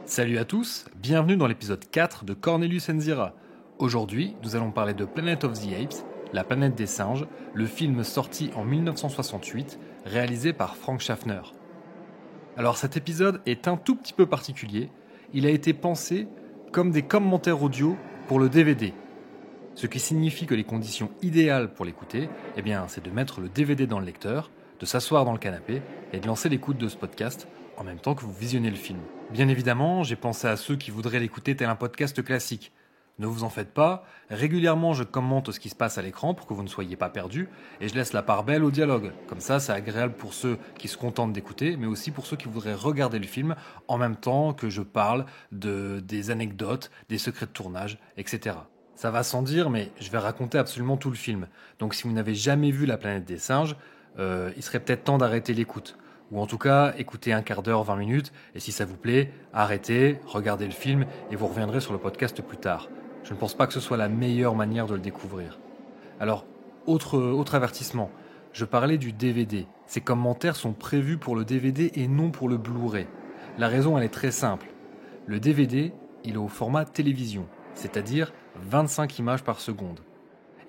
Salut à tous, bienvenue dans l'épisode 4 de Cornelius Enzira. Aujourd'hui, nous allons parler de Planet of the Apes, la planète des singes, le film sorti en 1968, réalisé par Frank Schaffner. Alors cet épisode est un tout petit peu particulier, il a été pensé comme des commentaires audio pour le DVD. Ce qui signifie que les conditions idéales pour l'écouter, c'est de mettre le DVD dans le lecteur, de s'asseoir dans le canapé et de lancer l'écoute de ce podcast en même temps que vous visionnez le film. Bien évidemment, j'ai pensé à ceux qui voudraient l'écouter tel un podcast classique. Ne vous en faites pas, régulièrement je commente ce qui se passe à l'écran pour que vous ne soyez pas perdus, et je laisse la part belle au dialogue. Comme ça, c'est agréable pour ceux qui se contentent d'écouter, mais aussi pour ceux qui voudraient regarder le film en même temps que je parle des anecdotes, des secrets de tournage, etc. Ça va sans dire, mais je vais raconter absolument tout le film. Donc si vous n'avez jamais vu La planète des singes, il serait peut-être temps d'arrêter l'écoute. Ou en tout cas, écoutez un quart d'heure, 20 minutes, et si ça vous plaît, arrêtez, regardez le film, et vous reviendrez sur le podcast plus tard. Je ne pense pas que ce soit la meilleure manière de le découvrir. Alors, autre avertissement, je parlais du DVD. Ces commentaires sont prévus pour le DVD et non pour le Blu-ray. La raison, elle est très simple. Le DVD, il est au format télévision, c'est-à-dire 25 images par seconde.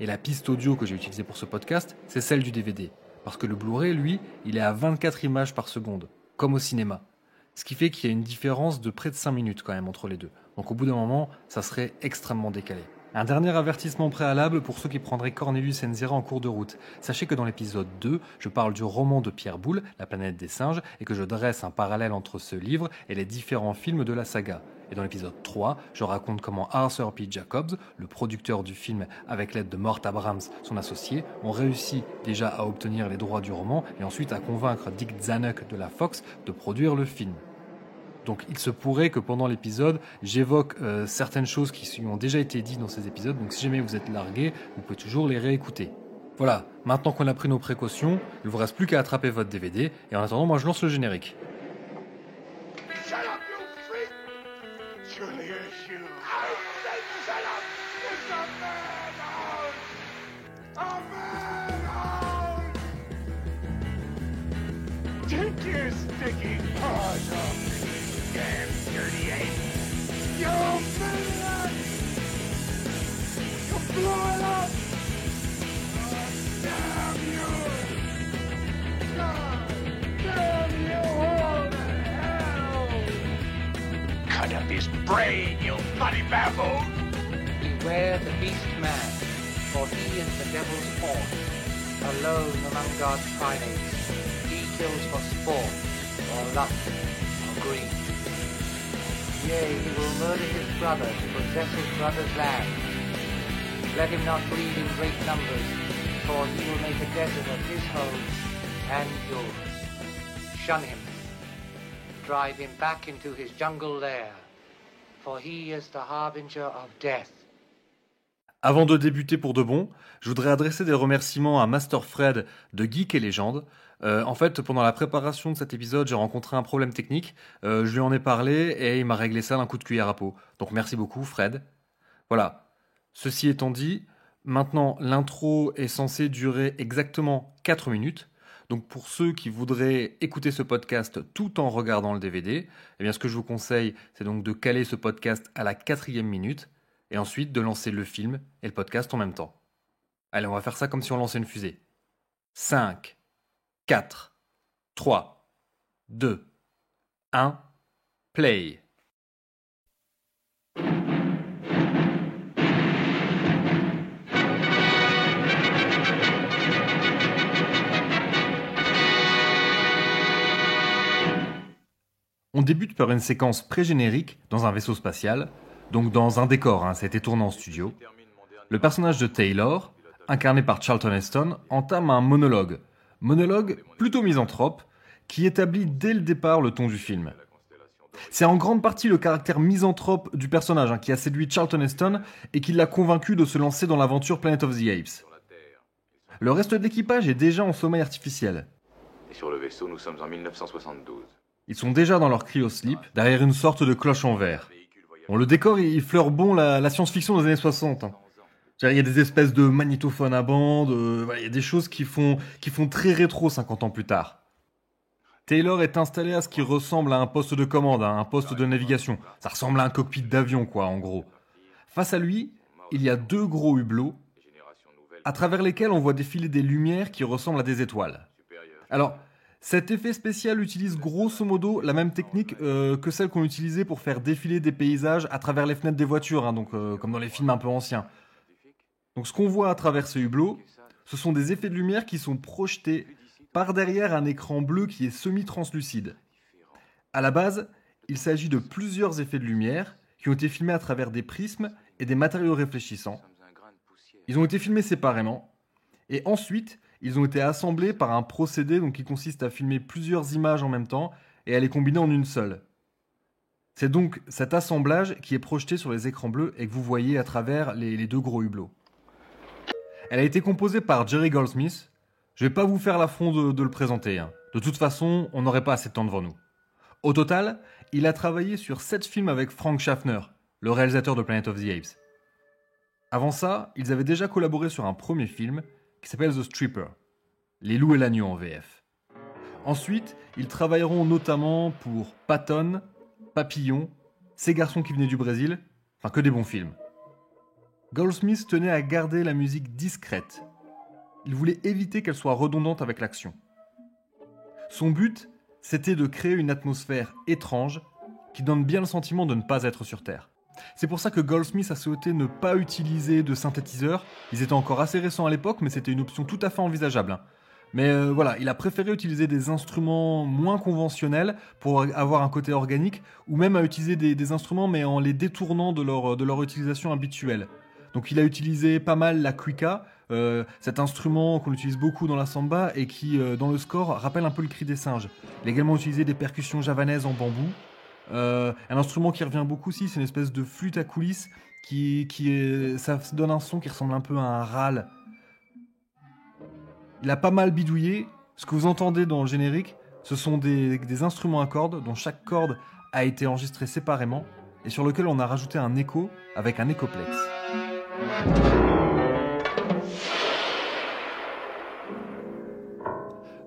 Et la piste audio que j'ai utilisée pour ce podcast, c'est celle du DVD. Parce que le Blu-ray, lui, il est à 24 images par seconde, comme au cinéma. Ce qui fait qu'il y a une différence de près de 5 minutes quand même entre les deux. Donc au bout d'un moment, ça serait extrêmement décalé. Un dernier avertissement préalable pour ceux qui prendraient Cornelius Enzira en cours de route. Sachez que dans l'épisode 2, je parle du roman de Pierre Boulle, La planète des singes, et que je dresse un parallèle entre ce livre et les différents films de la saga. Et dans l'épisode 3, je raconte comment Arthur P. Jacobs, le producteur du film avec l'aide de Mort Abrams, son associé, ont réussi déjà à obtenir les droits du roman et ensuite à convaincre Dick Zanuck de la Fox de produire le film. Donc il se pourrait que pendant l'épisode, j'évoque certaines choses qui ont déjà été dites dans ces épisodes, donc si jamais vous êtes largué, vous pouvez toujours les réécouter. Voilà, maintenant qu'on a pris nos précautions, il ne vous reste plus qu'à attraper votre DVD, et en attendant, moi je lance le générique. Shut up, you freak! Surely it's you. I said shut up! It's a manhunt! A manhunt! Take your sticky paws off me, you damn dirty ape! You maniac! You blew it up! Damn you! God damn you all to hell! Cut up his brain, you bloody baboon! Beware the beast man, for he is the devil's pawn. Alone among God's primates, he kills for sport, or lust, or greed. Yea, he will murder his brother to possess his brother's land. Let him not breed in great numbers, for he will make a desert of his home and yours. Shun him. Drive him back into his jungle lair, for he is the harbinger of death. Avant de débuter pour de bon, je voudrais adresser des remerciements à Master Fred de Geek et Légende. En fait, pendant la préparation de cet épisode, j'ai rencontré un problème technique. Je lui en ai parlé et il m'a réglé ça d'un coup de cuillère à peau. Donc merci beaucoup, Fred. Voilà. Ceci étant dit, maintenant, l'intro est censée durer exactement 4 minutes. Donc pour ceux qui voudraient écouter ce podcast tout en regardant le DVD, ce que je vous conseille, c'est donc de caler ce podcast à la 4e minute et ensuite de lancer le film et le podcast en même temps. Allez, on va faire ça comme si on lançait une fusée. 5, 4, 3, 2, 1, play. On débute par une séquence pré-générique dans un vaisseau spatial, donc dans un décor, ça a été tourné en studio. Le personnage de Taylor, incarné par Charlton Heston, entame un monologue plutôt misanthrope, qui établit dès le départ le ton du film. C'est en grande partie le caractère misanthrope du personnage qui a séduit Charlton Heston et qui l'a convaincu de se lancer dans l'aventure Planet of the Apes. Le reste de l'équipage est déjà en sommeil artificiel. Et sur le vaisseau, nous sommes en 1972. Ils sont déjà dans leur cryo-sleep, derrière une sorte de cloche en verre. Bon, le décor, il fleure bon la science-fiction des années 60. Il y a des espèces de magnétophones à bande, il y a des choses qui font très rétro 50 ans plus tard. Taylor est installé à ce qui ressemble à un poste de commande, hein, un poste de navigation. Ça ressemble à un cockpit d'avion, quoi, en gros. Face à lui, il y a 2 gros hublots, à travers lesquels on voit défiler des lumières qui ressemblent à des étoiles. Alors, cet effet spécial utilise grosso modo la même technique que celle qu'on utilisait pour faire défiler des paysages à travers les fenêtres des voitures, hein, donc, comme dans les films un peu anciens. Donc ce qu'on voit à travers ces hublots, ce sont des effets de lumière qui sont projetés par derrière un écran bleu qui est semi-translucide. À la base, il s'agit de plusieurs effets de lumière qui ont été filmés à travers des prismes et des matériaux réfléchissants. Ils ont été filmés séparément, et ensuite, ils ont été assemblés par un procédé donc, qui consiste à filmer plusieurs images en même temps et à les combiner en une seule. C'est donc cet assemblage qui est projeté sur les écrans bleus et que vous voyez à travers les 2 gros hublots. Elle a été composée par Jerry Goldsmith. Je vais pas vous faire l'affront de le présenter, hein. De toute façon, on n'aurait pas assez de temps devant nous. Au total, il a travaillé sur 7 films avec Frank Schaffner, le réalisateur de Planet of the Apes. Avant ça, ils avaient déjà collaboré sur un premier film qui s'appelle The Stripper, Les loups et l'agneau en VF. Ensuite, ils travailleront notamment pour Patton, Papillon, Ces garçons qui venaient du Brésil, enfin que des bons films. Goldsmith tenait à garder la musique discrète. Il voulait éviter qu'elle soit redondante avec l'action. Son but, c'était de créer une atmosphère étrange qui donne bien le sentiment de ne pas être sur Terre. C'est pour ça que Goldsmith a souhaité ne pas utiliser de synthétiseurs. Ils étaient encore assez récents à l'époque, mais c'était une option tout à fait envisageable. Mais voilà, il a préféré utiliser des instruments moins conventionnels pour avoir un côté organique, ou même à utiliser des instruments mais en les détournant de leur utilisation habituelle. Donc il a utilisé pas mal la cuica, cet instrument qu'on utilise beaucoup dans la samba et qui, dans le score, rappelle un peu le cri des singes. Il a également utilisé des percussions javanaises en bambou. Un instrument qui revient beaucoup aussi, c'est une espèce de flûte à coulisses ça donne un son qui ressemble un peu à un râle. Il a pas mal bidouillé. Ce que vous entendez dans le générique, ce sont des instruments à cordes dont chaque corde a été enregistrée séparément et sur lequel on a rajouté un écho avec un échoplex.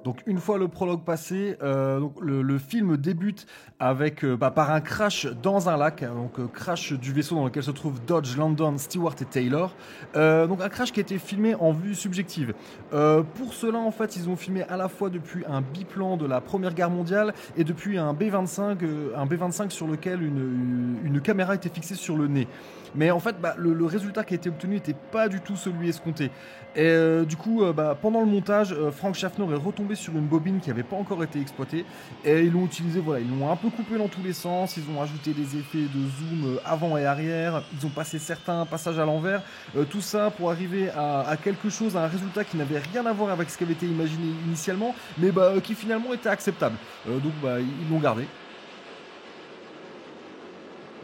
Donc une fois le prologue passé, le film débute avec par un crash dans un lac, donc crash du vaisseau dans lequel se trouvent Dodge, Landon, Stewart et Taylor. Donc un crash qui a été filmé en vue subjective. Pour cela en fait ils ont filmé à la fois depuis un biplan de la Première Guerre mondiale et depuis un B-25 sur lequel une caméra était fixée sur le nez. Mais en fait, le résultat qui a été obtenu n'était pas du tout celui escompté. Et du coup, pendant le montage, Frank Schaffner est retombé sur une bobine qui n'avait pas encore été exploitée. Et ils l'ont utilisé, ils l'ont un peu coupé dans tous les sens. Ils ont ajouté des effets de zoom avant et arrière. Ils ont passé certains passages à l'envers. Tout ça pour arriver à quelque chose, à un résultat qui n'avait rien à voir avec ce qui avait été imaginé initialement, mais qui finalement était acceptable. Donc ils l'ont gardé.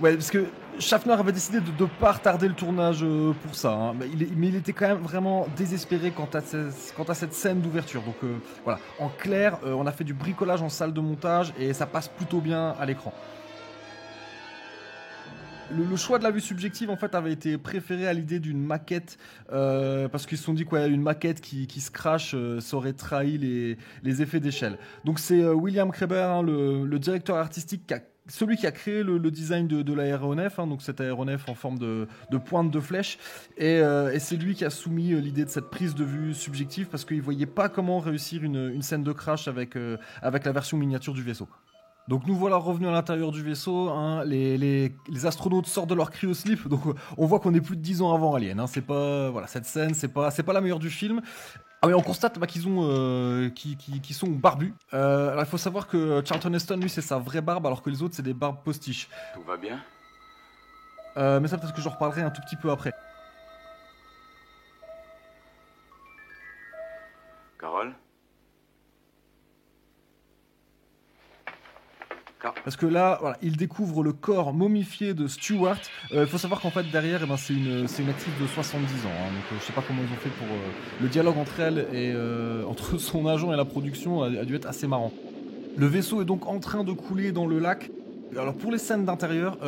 Ouais, parce que Schaffner avait décidé de ne pas retarder le tournage pour ça, hein. Mais il était quand même vraiment désespéré quant à cette scène d'ouverture. Donc voilà, en clair, on a fait du bricolage en salle de montage et ça passe plutôt bien à l'écran. Le choix de la vue subjective en fait avait été préféré à l'idée d'une maquette parce qu'ils se sont dit une maquette qui se crache ça aurait trahi les effets d'échelle. Donc c'est William Kreber, hein, le directeur artistique celui qui a créé le design de l'aéronef, hein, donc cet aéronef en forme de pointe de flèche, et c'est lui qui a soumis l'idée de cette prise de vue subjective parce qu'il ne voyait pas comment réussir une scène de crash avec la version miniature du vaisseau. Donc nous voilà revenus à l'intérieur du vaisseau, hein, les astronautes sortent de leur cryoslip, donc on voit qu'on est plus de 10 ans avant Alien, hein, c'est pas, cette scène c'est pas la meilleure du film. Ah oui, on constate qu'ils sont barbus. Alors il faut savoir que Charlton Heston, lui, c'est sa vraie barbe, alors que les autres, c'est des barbes postiches. Tout va bien? Mais ça, peut-être que j'en reparlerai un tout petit peu après. Carole? Parce que là, il découvre le corps momifié de Stewart. Il faut savoir qu'en fait, derrière, c'est une actrice de 70 ans. Hein, donc, je sais pas comment ils ont fait pour... le dialogue entre elle et entre son agent et la production a dû être assez marrant. Le vaisseau est donc en train de couler dans le lac. Alors pour les scènes d'intérieur,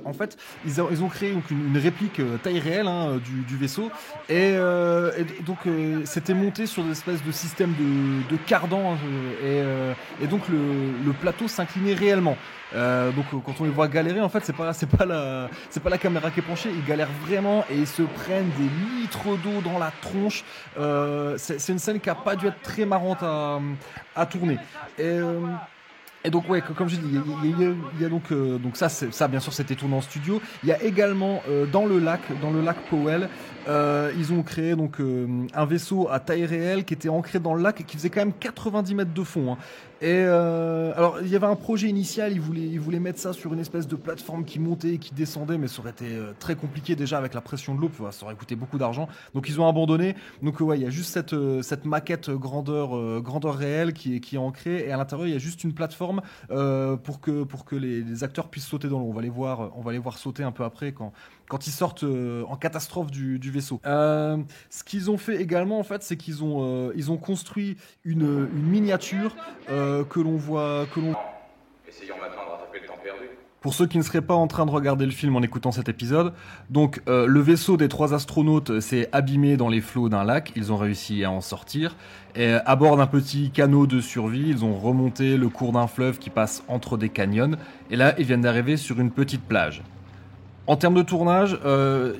en fait, ils ont créé donc une réplique taille réelle du vaisseau et donc c'était monté sur des espèces de système de cardan et donc le plateau s'inclinait réellement. Donc quand on les voit galérer, en fait, c'est pas la caméra qui est penchée, ils galèrent vraiment et ils se prennent des litres d'eau dans la tronche. C'est une scène qui a pas dû être très marrante à tourner. Et donc ouais, comme je dis, il y a donc ça bien sûr c'était tourné en studio. Il y a également dans le lac Powell, ils ont créé donc un vaisseau à taille réelle qui était ancré dans le lac et qui faisait quand même 90 mètres de fond. Hein. Et alors il y avait un projet initial, ils voulaient mettre ça sur une espèce de plateforme qui montait et qui descendait, mais ça aurait été très compliqué déjà avec la pression de l'eau, ça aurait coûté beaucoup d'argent. Donc ils ont abandonné. Donc ouais, il y a juste cette maquette grandeur réelle qui est ancrée et à l'intérieur il y a juste une plateforme pour que les acteurs puissent sauter dans l'eau. On va les voir sauter un peu après quand ils sortent en catastrophe du vaisseau. Ce qu'ils ont fait également en fait, c'est qu'ils ont construit une miniature que l'on voit. Essayons maintenant de rattraper le temps perdu. Pour ceux qui ne seraient pas en train de regarder le film en écoutant cet épisode, donc le vaisseau des 3 astronautes s'est abîmé dans les flots d'un lac, ils ont réussi à en sortir, et à bord d'un petit canot de survie, ils ont remonté le cours d'un fleuve qui passe entre des canyons, et là ils viennent d'arriver sur une petite plage. En termes de tournage,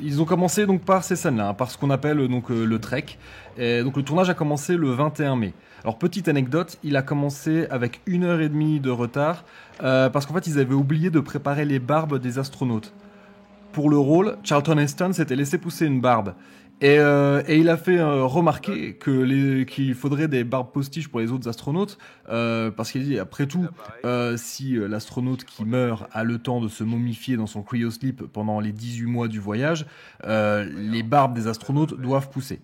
ils ont commencé donc par ces scènes-là, par ce qu'on appelle donc le trek. Et donc le tournage a commencé le 21 mai. Alors petite anecdote, il a commencé avec 1h30 de retard parce qu'en fait ils avaient oublié de préparer les barbes des astronautes. Pour le rôle, Charlton Heston s'était laissé pousser une barbe. Et il a fait remarquer qu'il faudrait des barbes postiches pour les autres astronautes, parce qu'il dit, après tout, si l'astronaute qui meurt a le temps de se momifier dans son cryosleep pendant les 18 mois du voyage, les barbes des astronautes doivent pousser.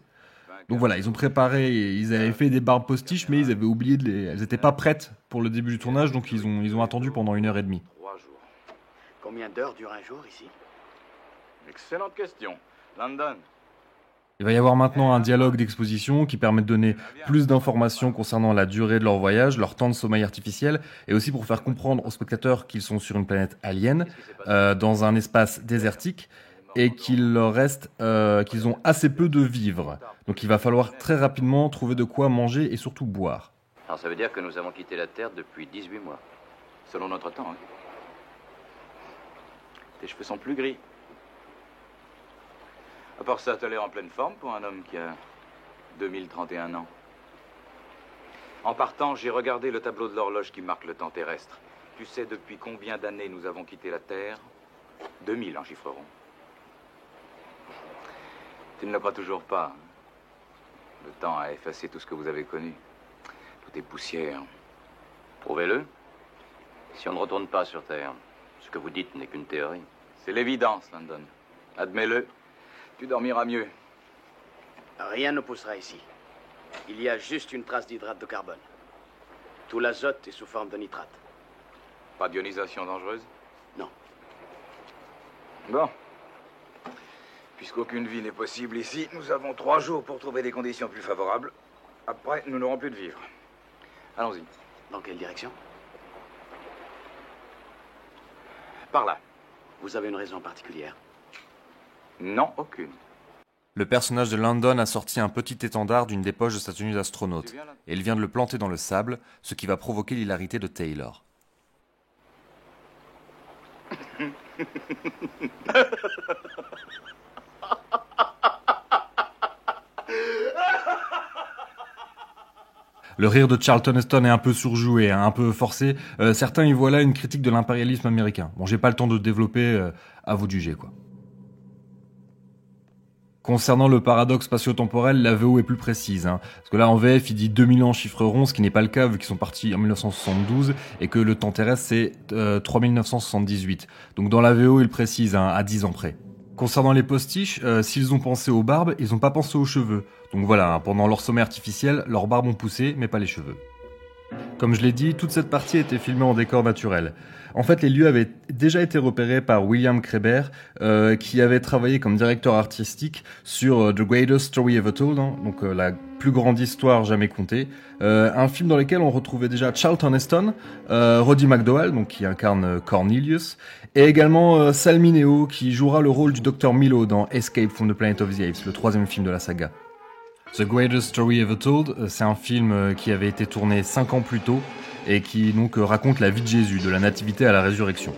Donc voilà, ils ont préparé, ils avaient fait des barbes postiches, mais ils avaient oublié elles n'étaient pas prêtes pour le début du tournage, donc ils ont attendu pendant 1h30. 3 jours. Combien d'heures dure un jour ici? Excellente question. London. Il va y avoir maintenant un dialogue d'exposition qui permet de donner plus d'informations concernant la durée de leur voyage, leur temps de sommeil artificiel, et aussi pour faire comprendre aux spectateurs qu'ils sont sur une planète alien, dans un espace désertique, et qu'il leur reste, qu'ils ont assez peu de vivres. Donc il va falloir très rapidement trouver de quoi manger et surtout boire. Alors ça veut dire que nous avons quitté la Terre depuis 18 mois. Selon notre temps, hein. Tes cheveux sont plus gris. À part ça, t'as l'air en pleine forme pour un homme qui a 2031 ans. En partant, j'ai regardé le tableau de l'horloge qui marque le temps terrestre. Tu sais depuis combien d'années nous avons quitté la Terre? 2000 en chiffre rond. Tu ne le crois toujours pas. Hein? Le temps a effacé tout ce que vous avez connu. Tout est poussière. Prouvez-le. Si on ne retourne pas sur Terre, ce que vous dites n'est qu'une théorie. C'est l'évidence, London. Admets-le. Tu dormiras mieux. Rien ne poussera ici. Il y a juste une trace d'hydrate de carbone. Tout l'azote est sous forme de nitrate. Pas d'ionisation dangereuse? Non. Bon. Puisqu'aucune vie n'est possible ici, nous avons 3 jours pour trouver des conditions plus favorables. Après, nous n'aurons plus de vivres. Allons-y. Dans quelle direction? Par là. Vous avez une raison particulière? Non, aucune. Le personnage de London a sorti un petit étendard d'une des poches de sa tenue d'astronaute, et il vient de le planter dans le sable, ce qui va provoquer l'hilarité de Taylor. Le rire de Charlton Heston est un peu surjoué, un peu forcé. Certains y voient là une critique de l'impérialisme américain. Bon, j'ai pas le temps de développer, à vous de juger, quoi. Concernant le paradoxe spatio-temporel, la VO est plus précise. Parce que là, en VF, il dit 2000 ans chiffre rond, ce qui n'est pas le cas vu qu'ils sont partis en 1972 et que le temps terrestre, c'est 3978. Donc dans la VO, il précise à 10 ans près. Concernant les postiches, s'ils ont pensé aux barbes, ils n'ont pas pensé aux cheveux. Donc voilà, pendant leur sommeil artificiel, leurs barbes ont poussé, mais pas les cheveux. Comme je l'ai dit, toute cette partie a été filmée en décor naturel. En fait, les lieux avaient déjà été repérés par William Kreber, qui avait travaillé comme directeur artistique sur The Greatest Story Ever Told, hein, donc la plus grande histoire jamais contée. Un film dans lequel on retrouvait déjà Charlton Heston, Roddy McDowall, donc qui incarne Cornelius, et également Sal Mineo, qui jouera le rôle du Dr Milo dans Escape from the Planet of the Apes, le 3e film de la saga. The Greatest Story Ever Told, c'est un film qui avait été tourné 5 ans plus tôt et qui donc raconte la vie de Jésus, de la nativité à la résurrection.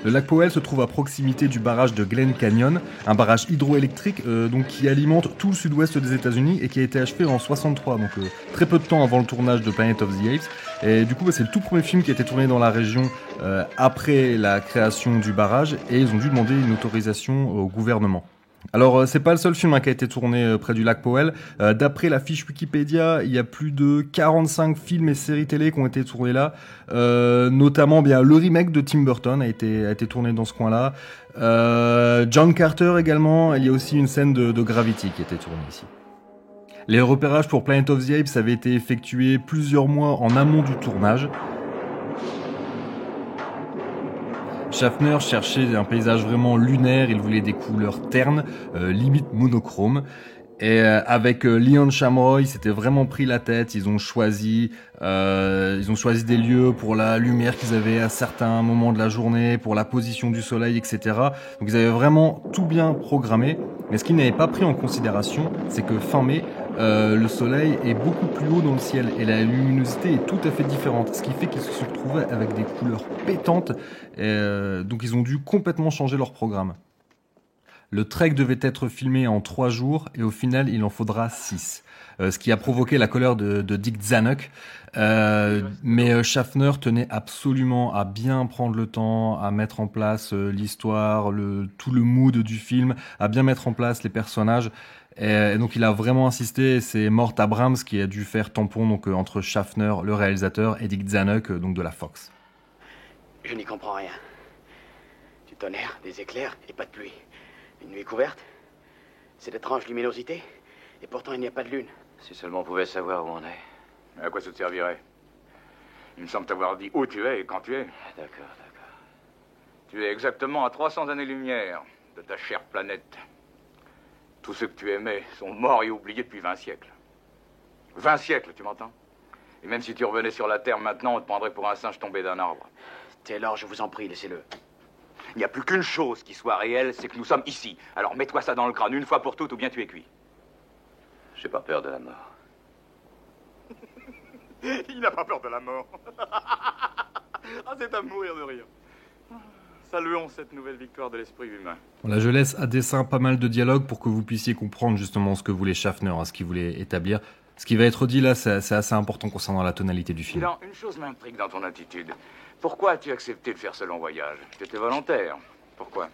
Le lac Powell se trouve à proximité du barrage de Glen Canyon, un barrage hydroélectrique donc qui alimente tout le sud-ouest des États-Unis et qui a été achevé en 63, donc très peu de temps avant le tournage de Planet of the Apes. Et du coup, c'est le tout premier film qui a été tourné dans la région après la création du barrage et ils ont dû demander une autorisation au gouvernement. Alors, c'est pas le seul film qui a été tourné près du lac Powell. D'après la fiche Wikipédia, il y a plus de 45 films et séries télé qui ont été tournés là. Notamment, bien, le remake de Tim Burton a été tourné dans ce coin-là. John Carter également. Il y a aussi une scène de Gravity qui a été tournée ici. Les repérages pour Planet of the Apes avaient été effectués plusieurs mois en amont du tournage. Schaffner cherchait un paysage vraiment lunaire, il voulait des couleurs ternes, limite monochromes. Et avec Leon Shamroy, c'était vraiment pris la tête. Ils ont choisi des lieux pour la lumière qu'ils avaient à certains moments de la journée, pour la position du soleil, etc. Donc ils avaient vraiment tout bien programmé. Mais ce qu'ils n'avaient pas pris en considération, c'est que fin mai, le soleil est beaucoup plus haut dans le ciel et la luminosité est tout à fait différente. Ce qui fait qu'ils se retrouvaient avec des couleurs pétantes. Donc ils ont dû complètement changer leur programme. Le trek devait être filmé en 3 jours et au final il en faudra 6. Ce qui a provoqué la colère de Dick Zanuck. Mais Schaffner tenait absolument à bien prendre le temps, à mettre en place l'histoire, tout le mood du film, à bien mettre en place les personnages. Et donc il a vraiment insisté, et c'est Mort Abrams qui a dû faire tampon donc, entre Schaffner, le réalisateur, et Dick Zanuck, donc de la Fox. Je n'y comprends rien. Du tonnerre, des éclairs et pas de pluie. Une nuit couverte, c'est d'étranges luminosités, et pourtant il n'y a pas de lune. Si seulement on pouvait savoir où on est. À quoi ça te servirait? Il me semble t'avoir dit où tu es et quand tu es. D'accord. Tu es exactement à 300 années-lumière de ta chère planète. Tous ceux que tu aimais sont morts et oubliés depuis 20 siècles. 20 siècles, tu m'entends? Et même si tu revenais sur la Terre maintenant, on te prendrait pour un singe tombé d'un arbre. Taylor, je vous en prie, laissez-le. Il n'y a plus qu'une chose qui soit réelle, c'est que nous sommes ici. Alors mets-toi ça dans le crâne une fois pour toutes ou bien tu es cuit. J'ai pas peur de la mort. Il n'a pas peur de la mort. Ah, c'est à mourir de rire. Saluons cette nouvelle victoire de l'esprit humain. Voilà, je laisse à dessein pas mal de dialogues pour que vous puissiez comprendre justement ce que voulait Schaffner, ce qu'il voulait établir. Ce qui va être dit là, c'est assez important concernant la tonalité du film. Dylan, une chose m'intrigue dans ton attitude. Pourquoi as-tu accepté de faire ce long voyage? Tu étais volontaire. Pourquoi?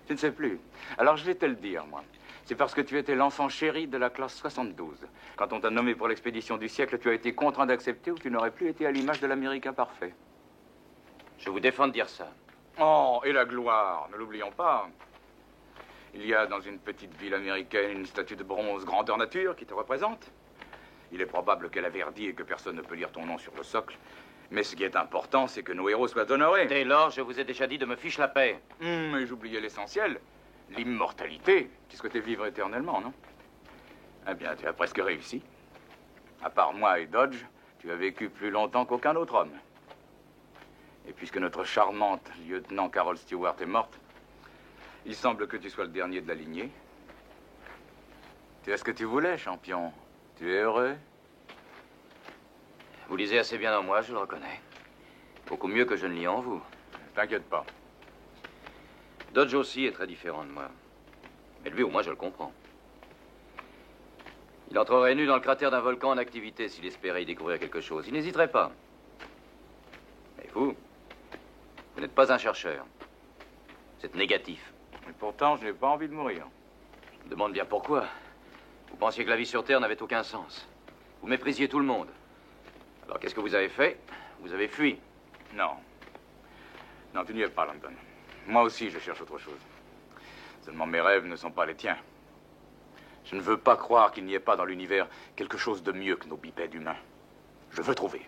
Tu ne sais plus. Alors je vais te le dire, moi. C'est parce que tu étais l'enfant chéri de la classe 72. Quand on t'a nommé pour l'expédition du siècle, tu as été contraint d'accepter ou tu n'aurais plus été à l'image de l'Américain parfait. Je vous défends de dire ça. Oh, et la gloire, ne l'oublions pas. Il y a dans une petite ville américaine une statue de bronze grandeur nature qui te représente. Il est probable qu'elle a verdi et que personne ne peut lire ton nom sur le socle. Mais ce qui est important, c'est que nos héros soient honorés. Taylor, je vous ai déjà dit de me fiche la paix. Mais j'oubliais l'essentiel. L'immortalité. Tu souhaitais vivre éternellement, non? Eh bien, tu as presque réussi. À part moi et Dodge, tu as vécu plus longtemps qu'aucun autre homme. Et puisque notre charmante lieutenant Carol Stewart est morte, il semble que tu sois le dernier de la lignée. Tu as ce que tu voulais, champion. Tu es heureux? Vous lisez assez bien en moi, je le reconnais. Beaucoup mieux que je ne lis en vous. T'inquiète pas. Dodge aussi est très différent de moi. Mais lui, au moins, je le comprends. Il entrerait nu dans le cratère d'un volcan en activité s'il espérait y découvrir quelque chose. Il n'hésiterait pas. Mais vous n'êtes pas un chercheur. Vous êtes négatif. Et pourtant, je n'ai pas envie de mourir. Je me demande bien pourquoi. Vous pensiez que la vie sur Terre n'avait aucun sens. Vous méprisiez tout le monde. Alors, qu'est-ce que vous avez fait? Vous avez fui. Non. Non, tu n'y es pas, London. Moi aussi, je cherche autre chose. Seulement, mes rêves ne sont pas les tiens. Je ne veux pas croire qu'il n'y ait pas dans l'univers quelque chose de mieux que nos bipèdes humains. Je veux trouver.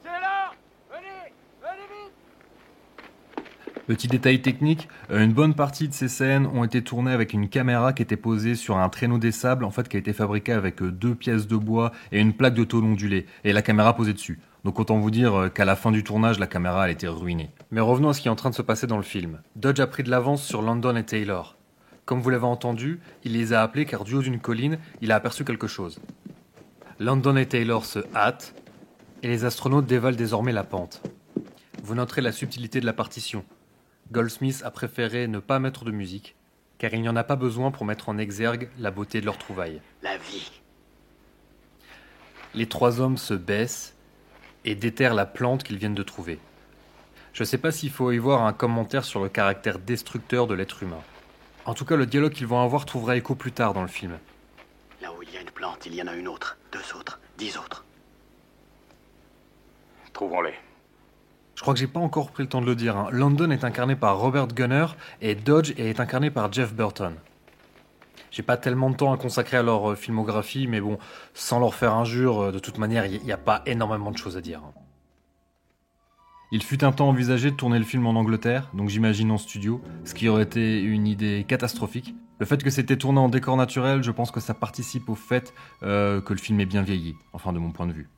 C'est là! Venez! Venez vite! Petit détail technique, une bonne partie de ces scènes ont été tournées avec une caméra qui était posée sur un traîneau des sables, en fait qui a été fabriqué avec 2 pièces de bois et une plaque de tôle ondulée, et la caméra posée dessus. Donc autant vous dire qu'à la fin du tournage, la caméra elle était ruinée. Mais revenons à ce qui est en train de se passer dans le film. Dodge a pris de l'avance sur Landon et Taylor. Comme vous l'avez entendu, il les a appelés car du haut d'une colline, il a aperçu quelque chose. Landon et Taylor se hâtent, et les astronautes dévalent désormais la pente. Vous noterez la subtilité de la partition. Goldsmith a préféré ne pas mettre de musique, car il n'y en a pas besoin pour mettre en exergue la beauté de leur trouvaille. La vie. Les 3 hommes se baissent et déterrent la plante qu'ils viennent de trouver. Je ne sais pas s'il faut y voir un commentaire sur le caractère destructeur de l'être humain. En tout cas, le dialogue qu'ils vont avoir trouvera écho plus tard dans le film. Là où il y a une plante, il y en a une autre, 2 autres, 10 autres. Trouvons-les. Je crois que j'ai pas encore pris le temps de le dire. Landon est incarné par Robert Gunner et Dodge est incarné par Jeff Burton. J'ai pas tellement de temps à consacrer à leur filmographie, mais bon, sans leur faire injure, de toute manière, il n'y a pas énormément de choses à dire. Il fut un temps envisagé de tourner le film en Angleterre, donc j'imagine en studio, ce qui aurait été une idée catastrophique. Le fait que c'était tourné en décor naturel, je pense que ça participe au fait que le film est bien vieilli, enfin de mon point de vue.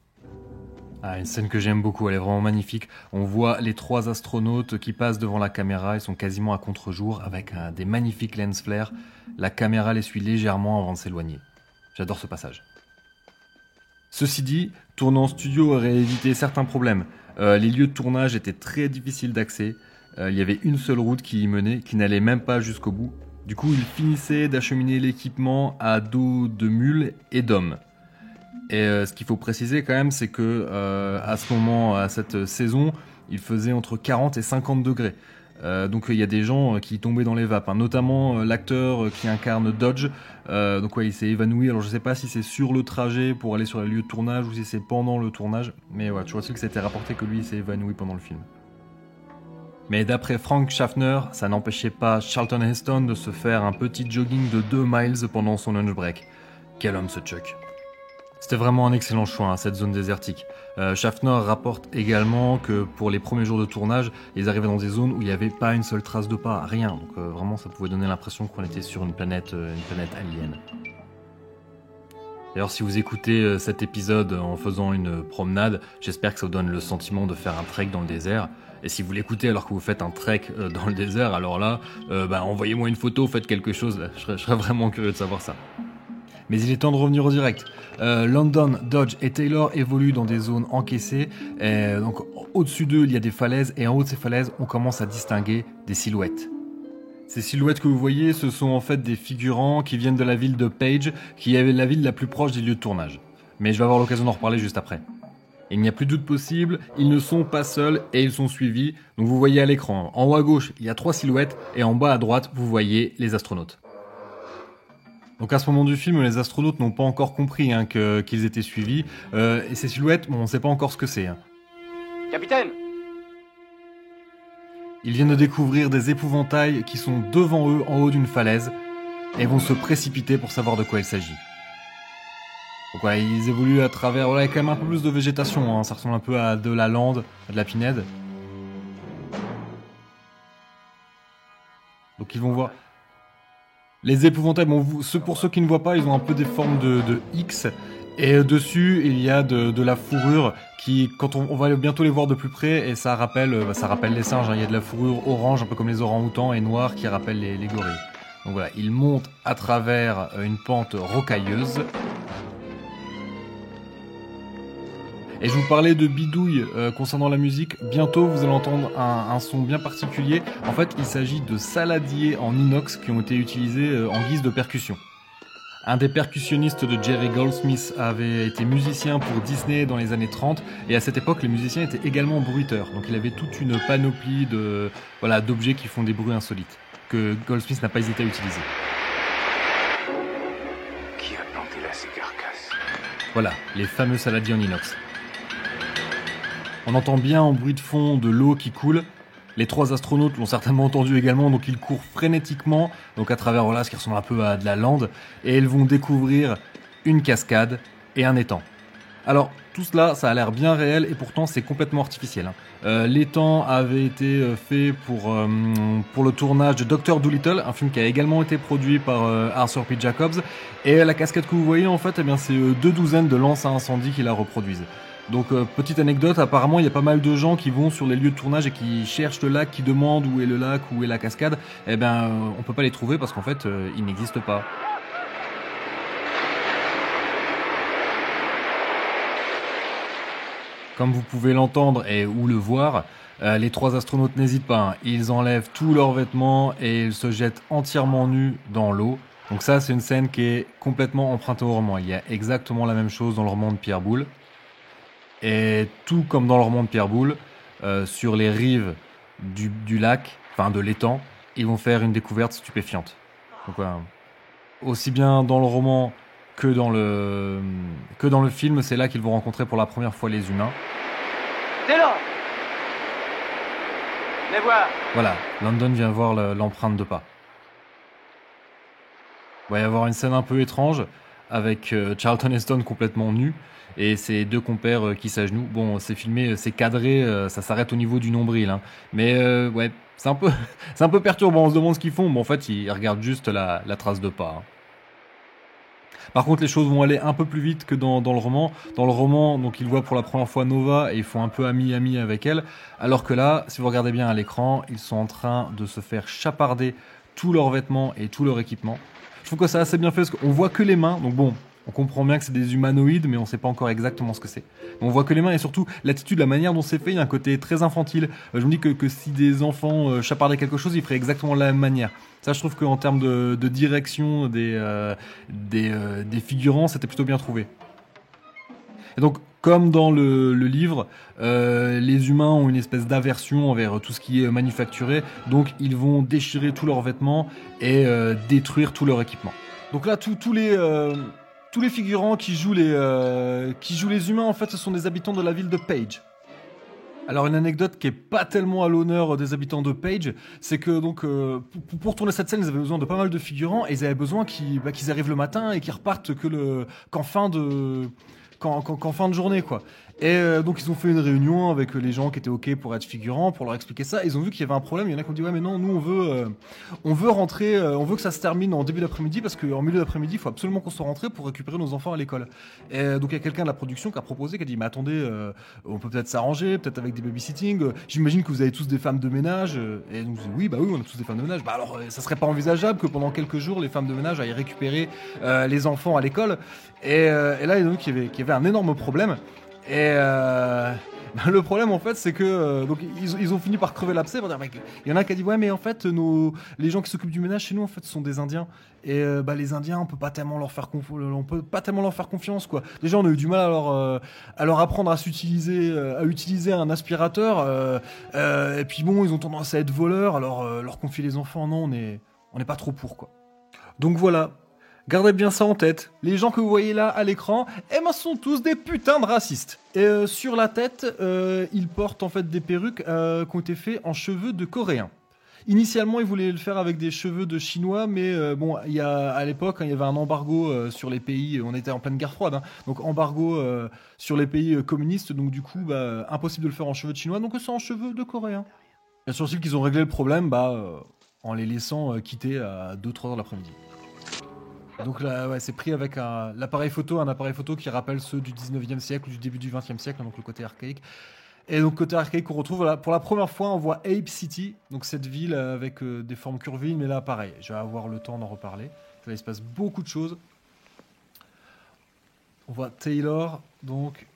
Ah, une scène que j'aime beaucoup, elle est vraiment magnifique. On voit les 3 astronautes qui passent devant la caméra, ils sont quasiment à contre-jour avec des magnifiques lens flares. La caméra les suit légèrement avant de s'éloigner. J'adore ce passage. Ceci dit, tourner en studio aurait évité certains problèmes. Les lieux de tournage étaient très difficiles d'accès. Il y avait une seule route qui y menait, qui n'allait même pas jusqu'au bout. Du coup, ils finissaient d'acheminer l'équipement à dos de mules et d'hommes. Et ce qu'il faut préciser quand même, c'est que à ce moment, à cette saison, il faisait entre 40 et 50 degrés. Donc il y a des gens qui tombaient dans les vapes, notamment l'acteur qui incarne Dodge. Donc ouais, il s'est évanoui. Alors je sais pas si c'est sur le trajet pour aller sur les lieux de tournage ou si c'est pendant le tournage. Mais ouais, toujours aussi que c'était rapporté que lui il s'est évanoui pendant le film. Mais d'après Frank Schaffner, ça n'empêchait pas Charlton Heston de se faire un petit jogging de 2 miles pendant son lunch break. Quel homme ce Chuck. C'était vraiment un excellent choix, cette zone désertique. Schaffner rapporte également que pour les premiers jours de tournage, ils arrivaient dans des zones où il n'y avait pas une seule trace de pas, rien. Donc vraiment, ça pouvait donner l'impression qu'on était sur une planète alien. D'ailleurs, si vous écoutez cet épisode en faisant une promenade, j'espère que ça vous donne le sentiment de faire un trek dans le désert. Et si vous l'écoutez alors que vous faites un trek dans le désert, alors là, envoyez-moi une photo, faites quelque chose. Je serais vraiment curieux de savoir ça. Mais il est temps de revenir au direct. Landon, Dodge et Taylor évoluent dans des zones encaissées. Donc au-dessus d'eux, il y a des falaises. Et en haut de ces falaises, on commence à distinguer des silhouettes. Ces silhouettes que vous voyez, ce sont en fait des figurants qui viennent de la ville de Page, qui est la ville la plus proche des lieux de tournage. Mais je vais avoir l'occasion d'en reparler juste après. Il n'y a plus de doute possible, ils ne sont pas seuls et ils sont suivis. Donc vous voyez à l'écran, en haut à gauche, il y a 3 silhouettes. Et en bas à droite, vous voyez les astronautes. Donc à ce moment du film, les astronautes n'ont pas encore compris qu'ils étaient suivis. Et ces silhouettes, on ne sait pas encore ce que c'est. Capitaine! Ils viennent de découvrir des épouvantails qui sont devant eux en haut d'une falaise et vont se précipiter pour savoir de quoi il s'agit. Donc ouais, ils évoluent à travers... Voilà, il y a quand même un peu plus de végétation, ça ressemble un peu à de la lande, à de la pinède. Donc ils vont voir... Les épouvantails, pour ceux qui ne voient pas, ils ont un peu des formes de X. Et dessus, il y a de la fourrure qui, quand on va bientôt les voir de plus près, et ça rappelle les singes. Il y a de la fourrure orange, un peu comme les orang-outans, et noire qui rappelle les gorilles. Donc voilà, ils montent à travers une pente rocailleuse. Et je vous parlais de bidouille concernant la musique. Bientôt, vous allez entendre un son bien particulier. En fait, il s'agit de saladiers en inox qui ont été utilisés en guise de percussion. Un des percussionnistes de Jerry Goldsmith avait été musicien pour Disney dans les années 30. Et à cette époque, les musiciens étaient également bruiteurs. Donc il avait toute une panoplie d'objets qui font des bruits insolites, que Goldsmith n'a pas hésité à utiliser. Qui a planté là ces carcasses? Voilà, les fameux saladiers en inox. On entend bien en bruit de fond de l'eau qui coule. Les 3 astronautes l'ont certainement entendu également, donc ils courent frénétiquement, donc à travers ce qui ressemble un peu à de la lande, et ils vont découvrir une cascade et un étang. Alors, tout cela, ça a l'air bien réel et pourtant c'est complètement artificiel. L'étang avait été fait pour le tournage de Dr. Dolittle, un film qui a également été produit par Arthur P. Jacobs. Et la cascade que vous voyez, en fait, eh bien, c'est 2 douzaines de lances à incendie qui la reproduisent. Donc, petite anecdote, apparemment, il y a pas mal de gens qui vont sur les lieux de tournage et qui cherchent le lac, qui demandent où est le lac, où est la cascade. Eh bien, on peut pas les trouver parce qu'en fait, ils n'existent pas. Comme vous pouvez l'entendre et ou le voir, les 3 astronautes n'hésitent pas. Hein. Ils enlèvent tous leurs vêtements et ils se jettent entièrement nus dans l'eau. Donc ça, c'est une scène qui est complètement empruntée au roman. Il y a exactement la même chose dans le roman de Pierre Boulle. Et tout comme dans le roman de Pierre Boulle, sur les rives du lac, enfin de l'étang, ils vont faire une découverte stupéfiante. Donc voilà. Aussi bien dans le roman que dans le film, c'est là qu'ils vont rencontrer pour la première fois les humains. Taylor! Les voir! Voilà, London vient voir l'empreinte de pas. Il va y avoir une scène un peu étrange avec Charlton Heston complètement nu et ses 2 compères qui s'agenouillent. Bon, c'est filmé, c'est cadré, ça s'arrête au niveau du nombril. Hein. Mais ouais, c'est un peu perturbant, on se demande ce qu'ils font, mais en fait, ils regardent juste la trace de pas. Hein. Par contre, les choses vont aller un peu plus vite que dans le roman. Dans le roman, donc ils voient pour la première fois Nova et ils font un peu ami avec elle. Alors que là, si vous regardez bien à l'écran, ils sont en train de se faire chaparder tous leurs vêtements et tout leur équipement. Je trouve que c'est assez bien fait parce qu'on voit que les mains. Donc bon, on comprend bien que c'est des humanoïdes, mais on sait pas encore exactement ce que c'est. On voit que les mains et surtout l'attitude, la manière dont c'est fait, il y a un côté très infantile. Je me dis que si des enfants chapardaient quelque chose, ils feraient exactement de la même manière. Ça, je trouve qu'en termes de direction des figurants, c'était plutôt bien trouvé. Et donc, comme dans le livre, les humains ont une espèce d'aversion envers tout ce qui est manufacturé, donc ils vont déchirer tous leurs vêtements et détruire tout leur équipement. Donc là, tous les figurants qui jouent les humains, en fait, ce sont des habitants de la ville de Page. Alors une anecdote qui est pas tellement à l'honneur des habitants de Page, c'est que donc pour tourner cette scène, ils avaient besoin de pas mal de figurants et ils avaient besoin qu'ils arrivent le matin et qu'ils repartent qu'en fin de journée quoi. Et donc ils ont fait une réunion avec les gens qui étaient ok pour être figurants, pour leur expliquer ça. Ils ont vu qu'il y avait un problème. Il y en a qui ont dit ouais mais non, nous on veut rentrer, on veut que ça se termine en début d'après-midi parce qu'en milieu d'après-midi il faut absolument qu'on soit rentré pour récupérer nos enfants à l'école. Et donc il y a quelqu'un de la production qui a proposé, qui a dit mais attendez, on peut peut-être s'arranger, peut-être avec des babysitting. J'imagine que vous avez tous des femmes de ménage. Et donc oui bah oui on a tous des femmes de ménage. Bah alors ça serait pas envisageable que pendant quelques jours les femmes de ménage aillent récupérer les enfants à l'école. Et là donc il y avait un énorme problème. Et le problème en fait c'est que donc ils ont fini par crever l'abcès. Il y en a qui a dit ouais mais en fait les gens qui s'occupent du ménage chez nous en fait sont des Indiens et les Indiens on peut pas tellement leur faire confiance quoi. Déjà on a eu du mal à leur apprendre à utiliser un aspirateur et puis bon ils ont tendance à être voleurs alors leur confier les enfants non on n'est pas trop pour quoi. Donc voilà. Gardez bien ça en tête. Les gens que vous voyez là à l'écran, sont tous des putains de racistes. Et sur la tête, ils portent en fait des perruques qui ont été faites en cheveux de Coréens. Initialement, ils voulaient le faire avec des cheveux de Chinois, mais à l'époque, il y avait un embargo sur les pays. On était en pleine guerre froide, hein, donc embargo sur les pays communistes. Donc du coup, impossible de le faire en cheveux de Chinois. Donc c'est en cheveux de Coréens. Bien sûr, qu'ils ont réglé le problème, en les laissant quitter à 2-3 heures de l'après-midi. Donc là, ouais, c'est pris avec un appareil photo qui rappelle ceux du 19e siècle ou du début du 20e siècle, donc le côté archaïque. Et donc côté archaïque qu'on retrouve, voilà, pour la première fois, on voit Ape City, donc cette ville avec des formes curvilignes, mais là pareil, je vais avoir le temps d'en reparler. Là, il se passe beaucoup de choses. On voit Taylor, donc,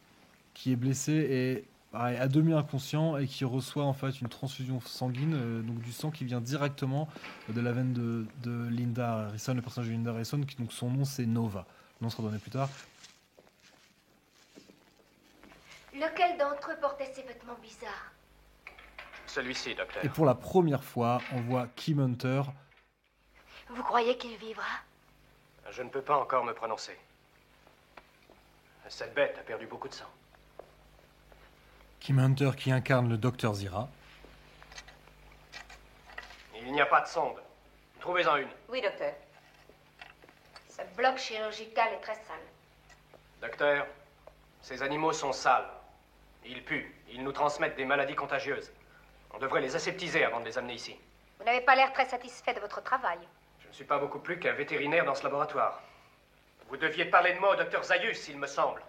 qui est blessé et à demi inconscient et qui reçoit en fait une transfusion sanguine, donc du sang qui vient directement de la veine de Linda Harrison, le personnage de Linda Harrison, qui donc son nom c'est Nova. Le nom sera donné plus tard. Lequel d'entre eux portait ces vêtements bizarres? Celui-ci, docteur. Et pour la première fois, on voit Kim Hunter. Vous croyez qu'il vivra? Je ne peux pas encore me prononcer. Cette bête a perdu beaucoup de sang. Kim Hunter qui incarne le Dr Zira. Il n'y a pas de sonde. Trouvez-en une. Oui, docteur. Ce bloc chirurgical est très sale. Docteur, ces animaux sont sales. Ils puent. Ils nous transmettent des maladies contagieuses. On devrait les aseptiser avant de les amener ici. Vous n'avez pas l'air très satisfait de votre travail. Je ne suis pas beaucoup plus qu'un vétérinaire dans ce laboratoire. Vous deviez parler de moi au docteur Zaius, il me semble.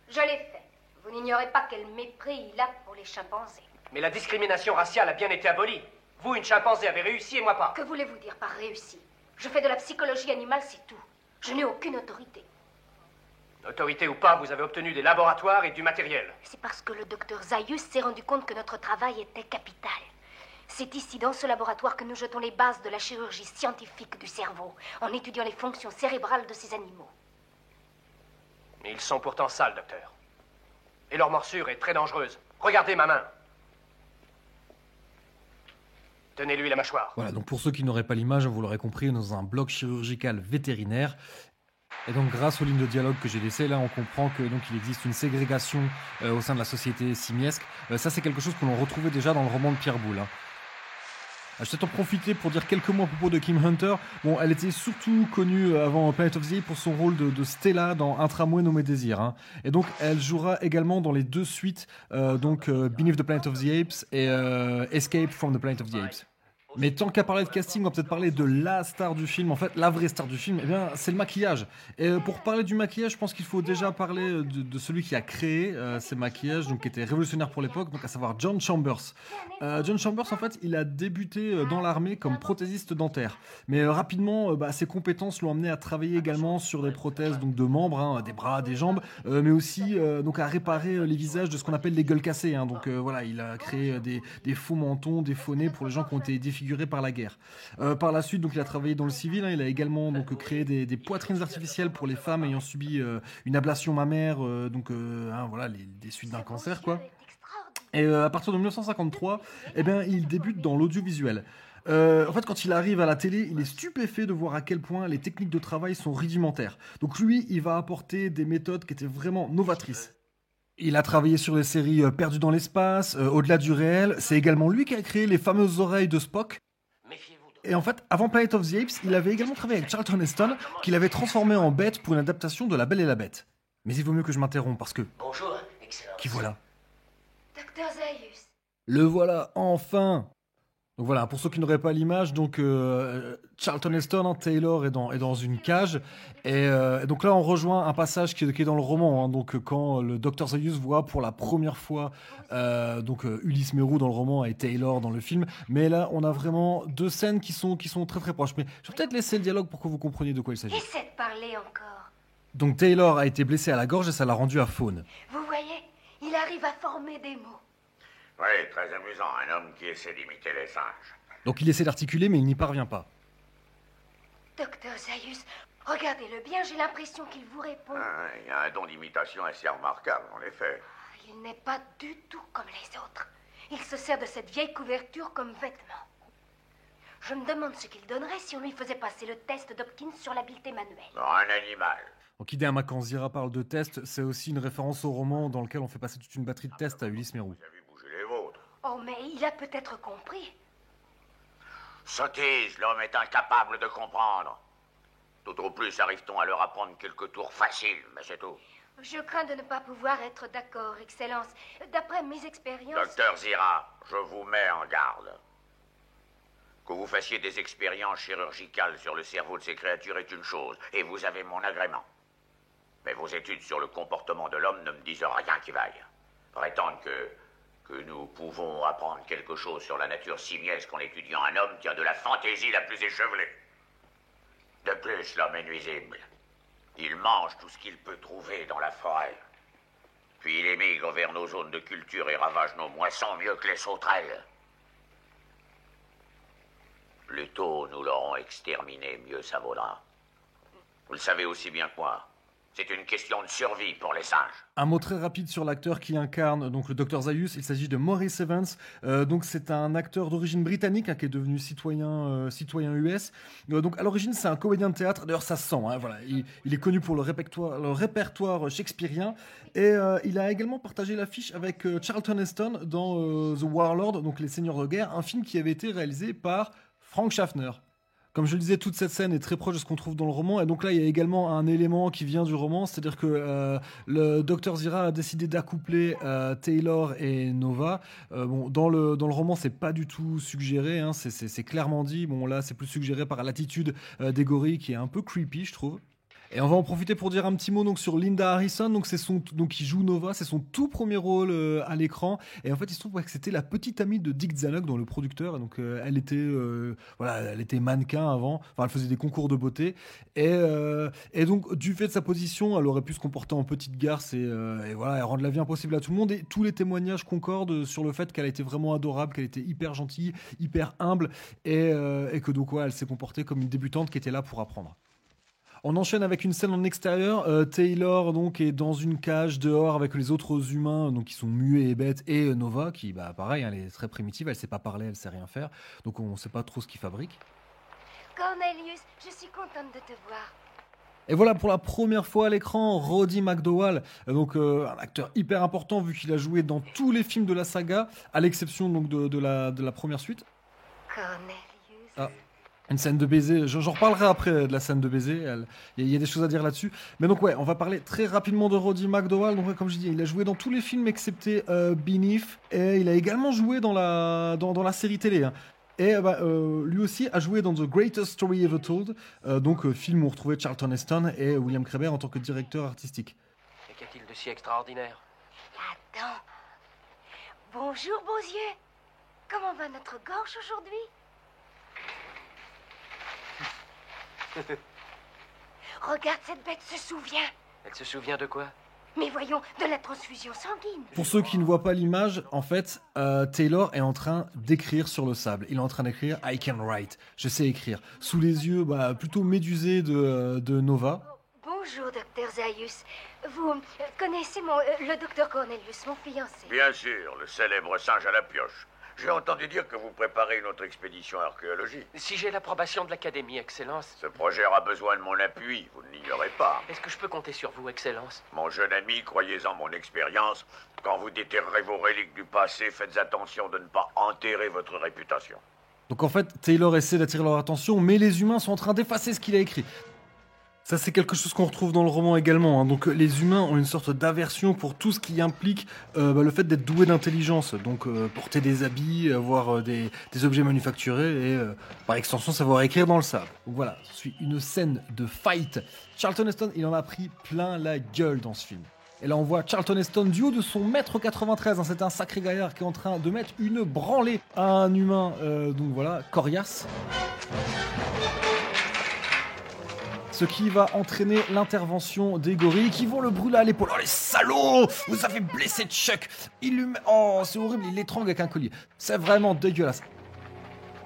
Je l'ai fait. Vous n'ignorez pas quel mépris il a pour les chimpanzés. Mais la discrimination raciale a bien été abolie. Vous, une chimpanzé, avez réussi et moi pas. Que voulez-vous dire par réussi? Je fais de la psychologie animale, c'est tout. Je n'ai aucune autorité. Autorité ou pas, vous avez obtenu des laboratoires et du matériel. C'est parce que le docteur Zaius s'est rendu compte que notre travail était capital. C'est ici, dans ce laboratoire, que nous jetons les bases de la chirurgie scientifique du cerveau, en étudiant les fonctions cérébrales de ces animaux. Mais ils sont pourtant sales, docteur. Et leur morsure est très dangereuse. Regardez ma main. Tenez-lui la mâchoire. Voilà, donc pour ceux qui n'auraient pas l'image, vous l'aurez compris, dans un bloc chirurgical vétérinaire. Et donc grâce aux lignes de dialogue que j'ai laissées, là on comprend que donc il existe une ségrégation au sein de la société simiesque. Ça c'est quelque chose que l'on retrouvait déjà dans le roman de Pierre Boulle. Je vais peut-être en profiter pour dire quelques mots à propos de Kim Hunter. Bon, elle était surtout connue avant Planet of the Apes pour son rôle de Stella dans Un tramway nommé Désir. Et donc, elle jouera également dans les deux suites, Beneath the Planet of the Apes et Escape from the Planet of the Apes. Mais tant qu'à parler de casting, on va peut-être parler de la star du film. En fait, la vraie star du film, eh bien, c'est le maquillage. Et pour parler du maquillage, je pense qu'il faut déjà parler de celui qui a créé ces maquillages, donc qui était révolutionnaire pour l'époque, donc à savoir John Chambers. John Chambers, en fait, il a débuté dans l'armée comme prothésiste dentaire. Mais rapidement, ses compétences l'ont amené à travailler également sur des prothèses donc de membres, des bras, des jambes, mais aussi donc à réparer les visages de ce qu'on appelle les gueules cassées. Donc voilà, il a créé des faux mentons, des faux nez pour les gens qui ont été défigurés par la guerre. Par la suite, donc, il a travaillé dans le civil. Il a également donc créé des poitrines artificielles pour les femmes ayant subi une ablation mammaire, voilà, des suites d'un cancer, quoi. Et à partir de 1953, eh bien, il débute dans l'audiovisuel. En fait, quand il arrive à la télé, il est stupéfait de voir à quel point les techniques de travail sont rudimentaires. Donc lui, il va apporter des méthodes qui étaient vraiment novatrices. Il a travaillé sur les séries Perdues dans l'espace, Au-delà du réel. C'est également lui qui a créé les fameuses oreilles de Spock. Et en fait, avant Planet of the Apes, il avait également travaillé avec Charlton Heston, qu'il avait transformé en bête pour une adaptation de La Belle et la Bête. Mais il vaut mieux que je m'interrompe parce que... Bonjour, excellence. Qui voilà? Docteur Zaius. Le voilà, enfin! Donc voilà, pour ceux qui n'auraient pas l'image, donc Charlton Heston, Taylor est dans une cage, et donc là on rejoint un passage qui est dans le roman, donc quand le Dr Zaius voit pour la première fois Ulysse Mérou dans le roman et Taylor dans le film, mais là on a vraiment deux scènes qui sont très très proches. Mais je vais peut-être laisser le dialogue pour que vous compreniez de quoi il s'agit. Essaie de parler encore. Donc Taylor a été blessé à la gorge et ça l'a rendu à faune. Vous voyez, il arrive à former des mots. Oui, très amusant, un homme qui essaie d'imiter les singes. Donc il essaie d'articuler mais il n'y parvient pas. Docteur Zaius, regardez-le bien, j'ai l'impression qu'il vous répond. Ah, il a un don d'imitation assez remarquable, en effet. Il n'est pas du tout comme les autres. Il se sert de cette vieille couverture comme vêtement. Je me demande ce qu'il donnerait si on lui faisait passer le test d'Hopkins sur l'habileté manuelle. Un animal. Donc Idéa Makanzira parle de test, c'est aussi une référence au roman dans lequel on fait passer toute une batterie de tests à Ulysse Mérou. Vous avez bougé les vôtres. Oh, mais il a peut-être compris. Sottise, l'homme est incapable de comprendre. Tout au plus arrive-t-on à leur apprendre quelques tours faciles, mais c'est tout. Je crains de ne pas pouvoir être d'accord, Excellence. D'après mes expériences... Docteur Zira, je vous mets en garde. Que vous fassiez des expériences chirurgicales sur le cerveau de ces créatures est une chose, et vous avez mon agrément. Mais vos études sur le comportement de l'homme ne me disent rien qui vaille. Prétendre que nous pouvons apprendre quelque chose sur la nature simiesque en étudiant un homme tient de la fantaisie la plus échevelée. De plus, l'homme est nuisible. Il mange tout ce qu'il peut trouver dans la forêt. Puis il émigre vers nos zones de culture et ravage nos moissons mieux que les sauterelles. Plus tôt nous l'aurons exterminé, mieux ça vaudra. Vous le savez aussi bien que moi. C'est une question de survie pour les singes. Un mot très rapide sur l'acteur qui incarne donc le Dr Zaius. Il s'agit de Maurice Evans. Donc c'est un acteur d'origine britannique qui est devenu citoyen US. Donc à l'origine c'est un comédien de théâtre. D'ailleurs ça se sent. Voilà, il est connu pour le répertoire shakespearien et il a également partagé l'affiche avec Charlton Heston dans The Warlord, donc Les Seigneurs de guerre, un film qui avait été réalisé par Frank Schaffner. Comme je le disais, toute cette scène est très proche de ce qu'on trouve dans le roman, et donc là il y a également un élément qui vient du roman, c'est-à-dire que le Dr Zira a décidé d'accoupler Taylor et Nova. Bon, dans le roman c'est pas du tout suggéré, hein, c'est clairement dit. Bon là c'est plus suggéré par l'attitude des gorilles qui est un peu creepy, je trouve. Et on va en profiter pour dire un petit mot donc sur Linda Harrison, donc qui joue Nova, c'est son tout premier rôle à l'écran, et en fait il se trouve que c'était la petite amie de Dick Zanuck, dans le producteur, donc elle était mannequin avant, enfin elle faisait des concours de beauté, et donc du fait de sa position, elle aurait pu se comporter en petite garce et voilà, et rendre la vie impossible à tout le monde, et tous les témoignages concordent sur le fait qu'elle a été vraiment adorable, qu'elle était hyper gentille, hyper humble, et que donc elle s'est comportée comme une débutante qui était là pour apprendre. On enchaîne avec une scène en extérieur. Taylor donc est dans une cage dehors avec les autres humains donc qui sont muets et bêtes, et Nova qui pareil, elle est très primitive, elle sait pas parler, elle sait rien faire, donc on sait pas trop ce qu'ils fabriquent. Cornelius, je suis contente de te voir. Et voilà pour la première fois à l'écran Roddy McDowall, donc un acteur hyper important vu qu'il a joué dans tous les films de la saga, à l'exception donc de la première suite. Cornelius. Ah. Une scène de baiser, j'en reparlerai après de la scène de baiser, il y a des choses à dire là-dessus. Mais donc ouais, on va parler très rapidement de Roddy McDowall. Donc ouais, comme je dis, il a joué dans tous les films excepté Beneath, et il a également joué dans la série télé. Hein. Et lui aussi a joué dans The Greatest Story Ever Told, donc film où on retrouvait Charlton Heston et William Kreber en tant que directeur artistique. Et qu'y a-t-il de si extraordinaire? Attends. Bonjour, beaux yeux. Comment va notre gorge aujourd'hui? Regarde, cette bête se souvient. Elle se souvient de quoi? Mais voyons, de la transfusion sanguine. Pour ceux qui ne voient pas l'image, en fait, Taylor est en train d'écrire sur le sable. Il est en train d'écrire I can write. Je sais écrire. Sous les yeux plutôt médusés de Nova. Bonjour, docteur Zaius. Vous connaissez le docteur Cornelius, mon fiancé? Bien sûr, le célèbre singe à la pioche. J'ai entendu dire que vous préparez une autre expédition archéologique. Si j'ai l'approbation de l'Académie, Excellence. Ce projet aura besoin de mon appui, vous ne l'ignorez pas. Est-ce que je peux compter sur vous, Excellence? Mon jeune ami, croyez en mon expérience. Quand vous déterrerez vos reliques du passé, faites attention de ne pas enterrer votre réputation. Donc en fait, Taylor essaie d'attirer leur attention, mais les humains sont en train d'effacer ce qu'il a écrit. Ça, c'est quelque chose qu'on retrouve dans le roman également. Hein. Donc, les humains ont une sorte d'aversion pour tout ce qui implique le fait d'être doué d'intelligence. Donc, porter des habits, avoir des objets manufacturés et, par extension, savoir écrire dans le sable. Donc voilà, ce suit une scène de fight. Charlton Heston, il en a pris plein la gueule dans ce film. Et là, on voit Charlton Heston du haut de son 1m93. Hein, c'est un sacré gaillard qui est en train de mettre une branlée à un humain. Donc voilà, coriace. Ce qui va entraîner l'intervention des gorilles qui vont le brûler à l'épaule. Oh les salauds! Vous avez blessé Chuck! Oh, c'est horrible, il l'étrangle avec un collier. C'est vraiment dégueulasse.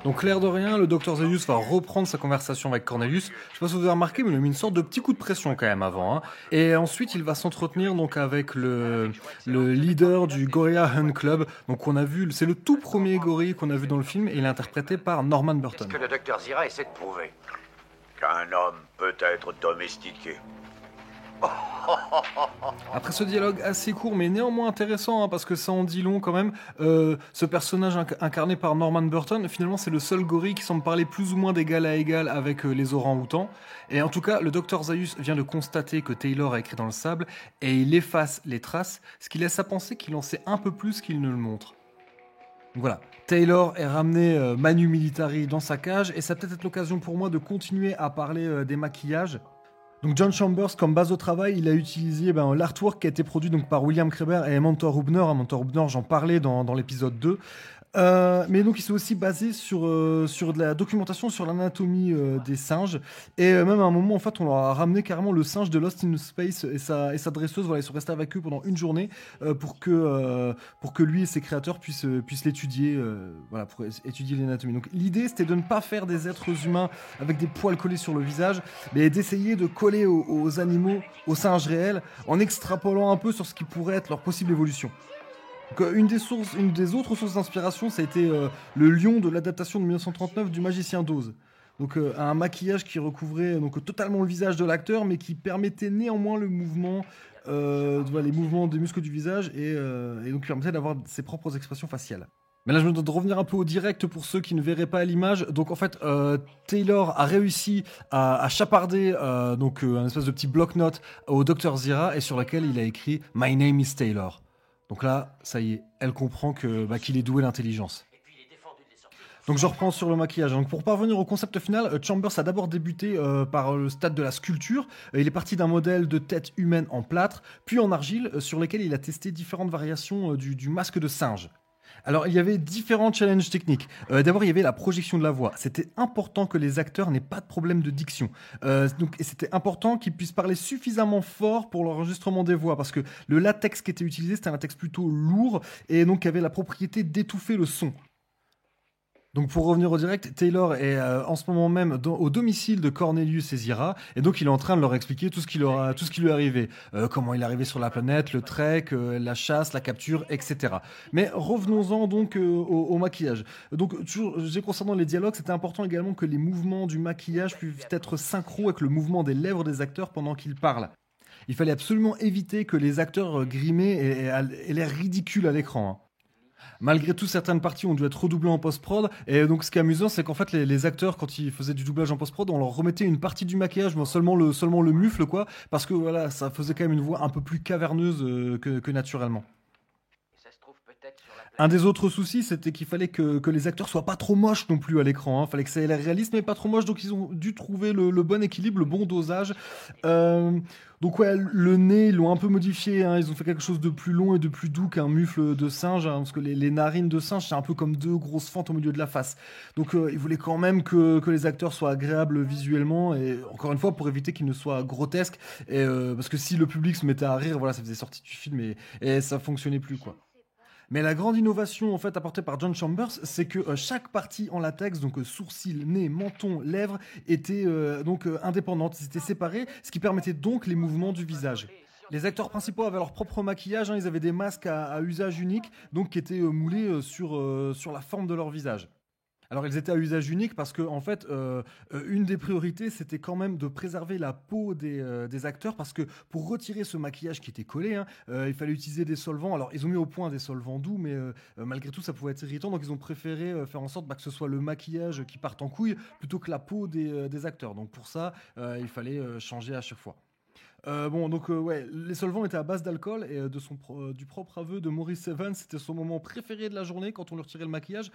Donc l'air de rien, le Dr Zaius va reprendre sa conversation avec Cornelius. Je sais pas si vous avez remarqué, mais il a mis une sorte de petit coup de pression quand même avant. Hein. Et ensuite, il va s'entretenir donc avec le leader du Gorilla Hunt Club. Donc on a vu, c'est le tout premier gorille qu'on a vu dans le film et il est interprété par Norman Burton. Qu'est-ce que le Dr Zira essaie de prouver? Qu'un homme peut être domestiqué. Après ce dialogue assez court mais néanmoins intéressant, hein, parce que ça en dit long quand même, ce personnage incarné par Norman Burton, finalement c'est le seul gorille qui semble parler plus ou moins d'égal à égal avec les orang-outans. Et en tout cas, le Dr Zaius vient de constater que Taylor a écrit dans le sable et il efface les traces, ce qui laisse à penser qu'il en sait un peu plus qu'il ne le montre. Donc voilà, Taylor est ramené manu militari dans sa cage et ça peut être l'occasion pour moi de continuer à parler des maquillages. Donc John Chambers, comme base au travail, il a utilisé l'artwork qui a été produit donc par William Kreber et Mentor Hubner. Mentor Hubner, j'en parlais dans l'épisode 2. Mais donc il s'est aussi basé sur de la documentation sur l'anatomie des singes et même à un moment en fait on leur a ramené carrément le singe de Lost in Space et sa dresseuse. Voilà, ils sont restés avec eux pendant une journée pour que lui et ses créateurs puissent l'étudier, voilà, pour étudier l'anatomie. Donc l'idée c'était de ne pas faire des êtres humains avec des poils collés sur le visage, mais d'essayer de coller aux animaux, aux singes réels, en extrapolant un peu sur ce qui pourrait être leur possible évolution. Donc, une des autres sources d'inspiration, ça a été le lion de l'adaptation de 1939 du Magicien d'Oz. Donc un maquillage qui recouvrait donc totalement le visage de l'acteur, mais qui permettait néanmoins le mouvement, les mouvements des muscles du visage et donc permettait d'avoir ses propres expressions faciales. Mais là, je me dois de revenir un peu au direct pour ceux qui ne verraient pas l'image. Donc, en fait, Taylor a réussi à chaparder un espèce de petit bloc-notes au Dr Zira et sur lequel il a écrit « My name is Taylor ». Donc là, ça y est, elle comprend qu'il est doué d'intelligence. Donc je reprends sur le maquillage. Donc pour parvenir au concept final, Chambers a d'abord débuté par le stade de la sculpture. Il est parti d'un modèle de tête humaine en plâtre, puis en argile, sur lequel il a testé différentes variations du masque de singe. Alors, il y avait différents challenges techniques. D'abord, il y avait la projection de la voix. C'était important que les acteurs n'aient pas de problème de diction. Et c'était important qu'ils puissent parler suffisamment fort pour l'enregistrement des voix, parce que le latex qui était utilisé, c'était un latex plutôt lourd, et donc qui avait la propriété d'étouffer le son. Donc pour revenir au direct, Taylor est en ce moment même au domicile de Cornelius et Zira, et donc il est en train de leur expliquer tout ce qui lui est arrivé, comment il est arrivé sur la planète, le trek, la chasse, la capture, etc. Mais revenons-en donc au maquillage. Donc toujours, concernant les dialogues, c'était important également que les mouvements du maquillage puissent être synchro avec le mouvement des lèvres des acteurs pendant qu'ils parlent. Il fallait absolument éviter que les acteurs grimés aient l'air ridicules à l'écran. Malgré tout, certaines parties ont dû être redoublées en post-prod. Et donc, ce qui est amusant, c'est qu'en fait, les acteurs, quand ils faisaient du doublage en post-prod, on leur remettait une partie du maquillage, mais seulement le mufle, quoi. Parce que voilà, ça faisait quand même une voix un peu plus caverneuse que naturellement. Un des autres soucis, c'était qu'il fallait que les acteurs soient pas trop moches non plus à l'écran. Fallait que ça ait l'air réaliste, mais pas trop moche. Donc, ils ont dû trouver le bon équilibre, le bon dosage. Donc ouais, le nez, ils l'ont un peu modifié. Ils ont fait quelque chose de plus long et de plus doux qu'un mufle de singe. Parce que les narines de singe, c'est un peu comme deux grosses fentes au milieu de la face. Donc ils voulaient quand même que les acteurs soient agréables visuellement. Et encore une fois, pour éviter qu'ils ne soient grotesques. Parce que si le public se mettait à rire, voilà, ça faisait sortie du film et ça fonctionnait plus, quoi. Mais la grande innovation en fait apportée par John Chambers, c'est que chaque partie en latex, donc sourcils, nez, menton, lèvres, était indépendante, ils étaient séparés, ce qui permettait donc les mouvements du visage. Les acteurs principaux avaient leur propre maquillage, ils avaient des masques à usage unique, donc qui étaient moulés sur la forme de leur visage. Alors ils étaient à usage unique parce que en fait, une des priorités, c'était quand même de préserver la peau des acteurs, parce que pour retirer ce maquillage qui était collé, il fallait utiliser des solvants. Alors ils ont mis au point des solvants doux, mais malgré tout ça pouvait être irritant, donc ils ont préféré faire en sorte que ce soit le maquillage qui parte en couille plutôt que la peau des acteurs. Donc pour ça, il fallait changer à chaque fois. Les solvants étaient à base d'alcool et du propre aveu de Maurice Evans, c'était son moment préféré de la journée quand on lui retirait le maquillage.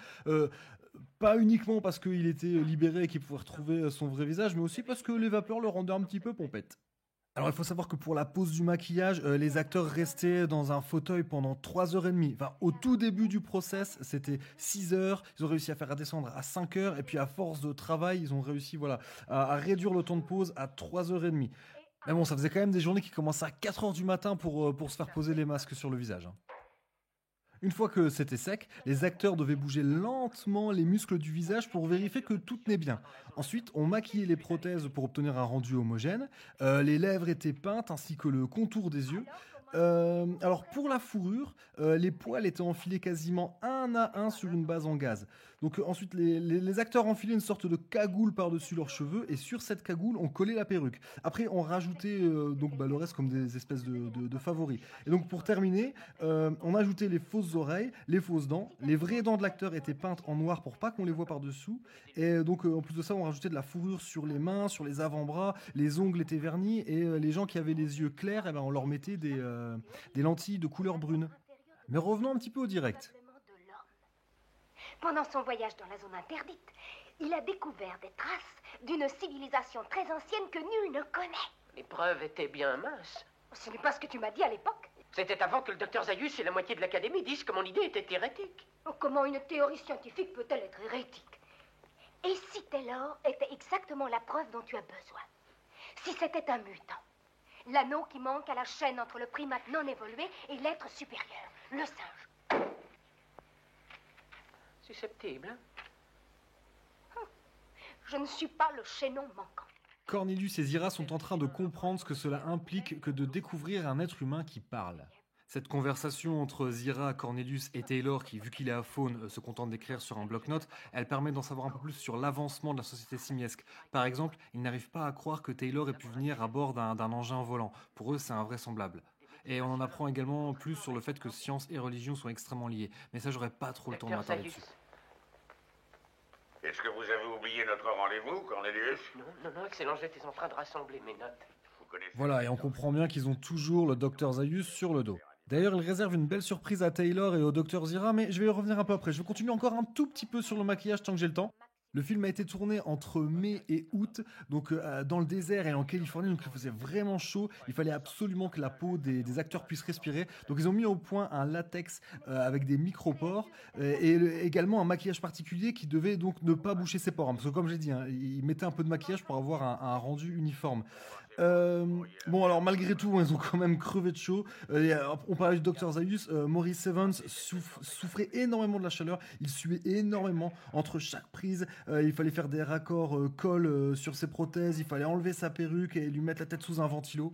Pas uniquement parce qu'il était libéré et qu'il pouvait retrouver son vrai visage, mais aussi parce que les vapeurs le rendaient un petit peu pompette. Alors il faut savoir que pour la pose du maquillage, les acteurs restaient dans un fauteuil pendant 3h30. Enfin, au tout début du process, c'était 6 heures. Ils ont réussi à faire descendre à 5 heures. Et puis à force de travail, ils ont réussi à réduire le temps de pose à 3h30. Mais bon, ça faisait quand même des journées qui commençaient à 4h du matin pour se faire poser les masques sur le visage. Une fois que c'était sec, les acteurs devaient bouger lentement les muscles du visage pour vérifier que tout tenait bien. Ensuite, on maquillait les prothèses pour obtenir un rendu homogène. Les lèvres étaient peintes ainsi que le contour des yeux. Alors pour la fourrure, les poils étaient enfilés quasiment un à un sur une base en gaz. Donc ensuite les acteurs enfilaient une sorte de cagoule par-dessus leurs cheveux, et sur cette cagoule on collait la perruque. Après on rajoutait le reste comme des espèces de favoris. Et donc pour terminer, on ajoutait les fausses oreilles, les fausses dents. Les vraies dents de l'acteur étaient peintes en noir pour pas qu'on les voit par-dessous. Et donc en plus de ça on rajoutait de la fourrure sur les mains, sur les avant-bras. Les ongles étaient vernis, et les gens qui avaient les yeux clairs, on leur mettait des lentilles de couleur brune. Mais revenons un petit peu au direct. Pendant son voyage dans la zone interdite, il a découvert des traces d'une civilisation très ancienne que nul ne connaît. Les preuves étaient bien minces. Ce n'est pas ce que tu m'as dit à l'époque. C'était avant que le docteur Zaius et la moitié de l'académie disent que mon idée était hérétique. Comment une théorie scientifique peut-elle être hérétique? Et si Taylor était exactement la preuve dont tu as besoin? Si c'était un mutant? L'anneau qui manque à la chaîne entre le primate non évolué et l'être supérieur, le singe. Susceptible, hein? Je ne suis pas le chaînon manquant. Cornelius et Zira sont en train de comprendre ce que cela implique que de découvrir un être humain qui parle. Cette conversation entre Zira, Cornelius et Taylor, qui, vu qu'il est à faune, se contente d'écrire sur un bloc-notes, elle permet d'en savoir un peu plus sur l'avancement de la société simiesque. Par exemple, ils n'arrivent pas à croire que Taylor ait pu venir à bord d'un engin volant. Pour eux, c'est invraisemblable. Et on en apprend également plus sur le fait que science et religion sont extrêmement liées. Mais ça, j'aurais pas trop le temps de Docteur m'attarder Zaius. dessus. Est-ce que vous avez oublié notre rendez-vous, Cornelius? Non, excellent, j'étais en train de rassembler mes notes. Vous connaissez... Voilà, et on comprend bien qu'ils ont toujours le Dr Zaius sur le dos. D'ailleurs, il réserve une belle surprise à Taylor et au Dr Zira, mais je vais y revenir un peu après. Je vais continuer encore un tout petit peu sur le maquillage tant que j'ai le temps. Le film a été tourné entre mai et août, donc dans le désert et en Californie, donc il faisait vraiment chaud. Il fallait absolument que la peau des acteurs puisse respirer. Donc ils ont mis au point un latex avec des micropores et également un maquillage particulier qui devait donc ne pas boucher ses pores. Hein, parce que comme j'ai dit, hein, ils mettaient un peu de maquillage pour avoir un rendu uniforme. Bon alors malgré tout, ils ont quand même crevé de chaud. On parlait du Dr Zaius, Maurice Evans souffrait énormément de la chaleur. Il suait énormément entre chaque prise. Il fallait faire des raccords colle sur ses prothèses, il fallait enlever sa perruque et lui mettre la tête sous un ventilo.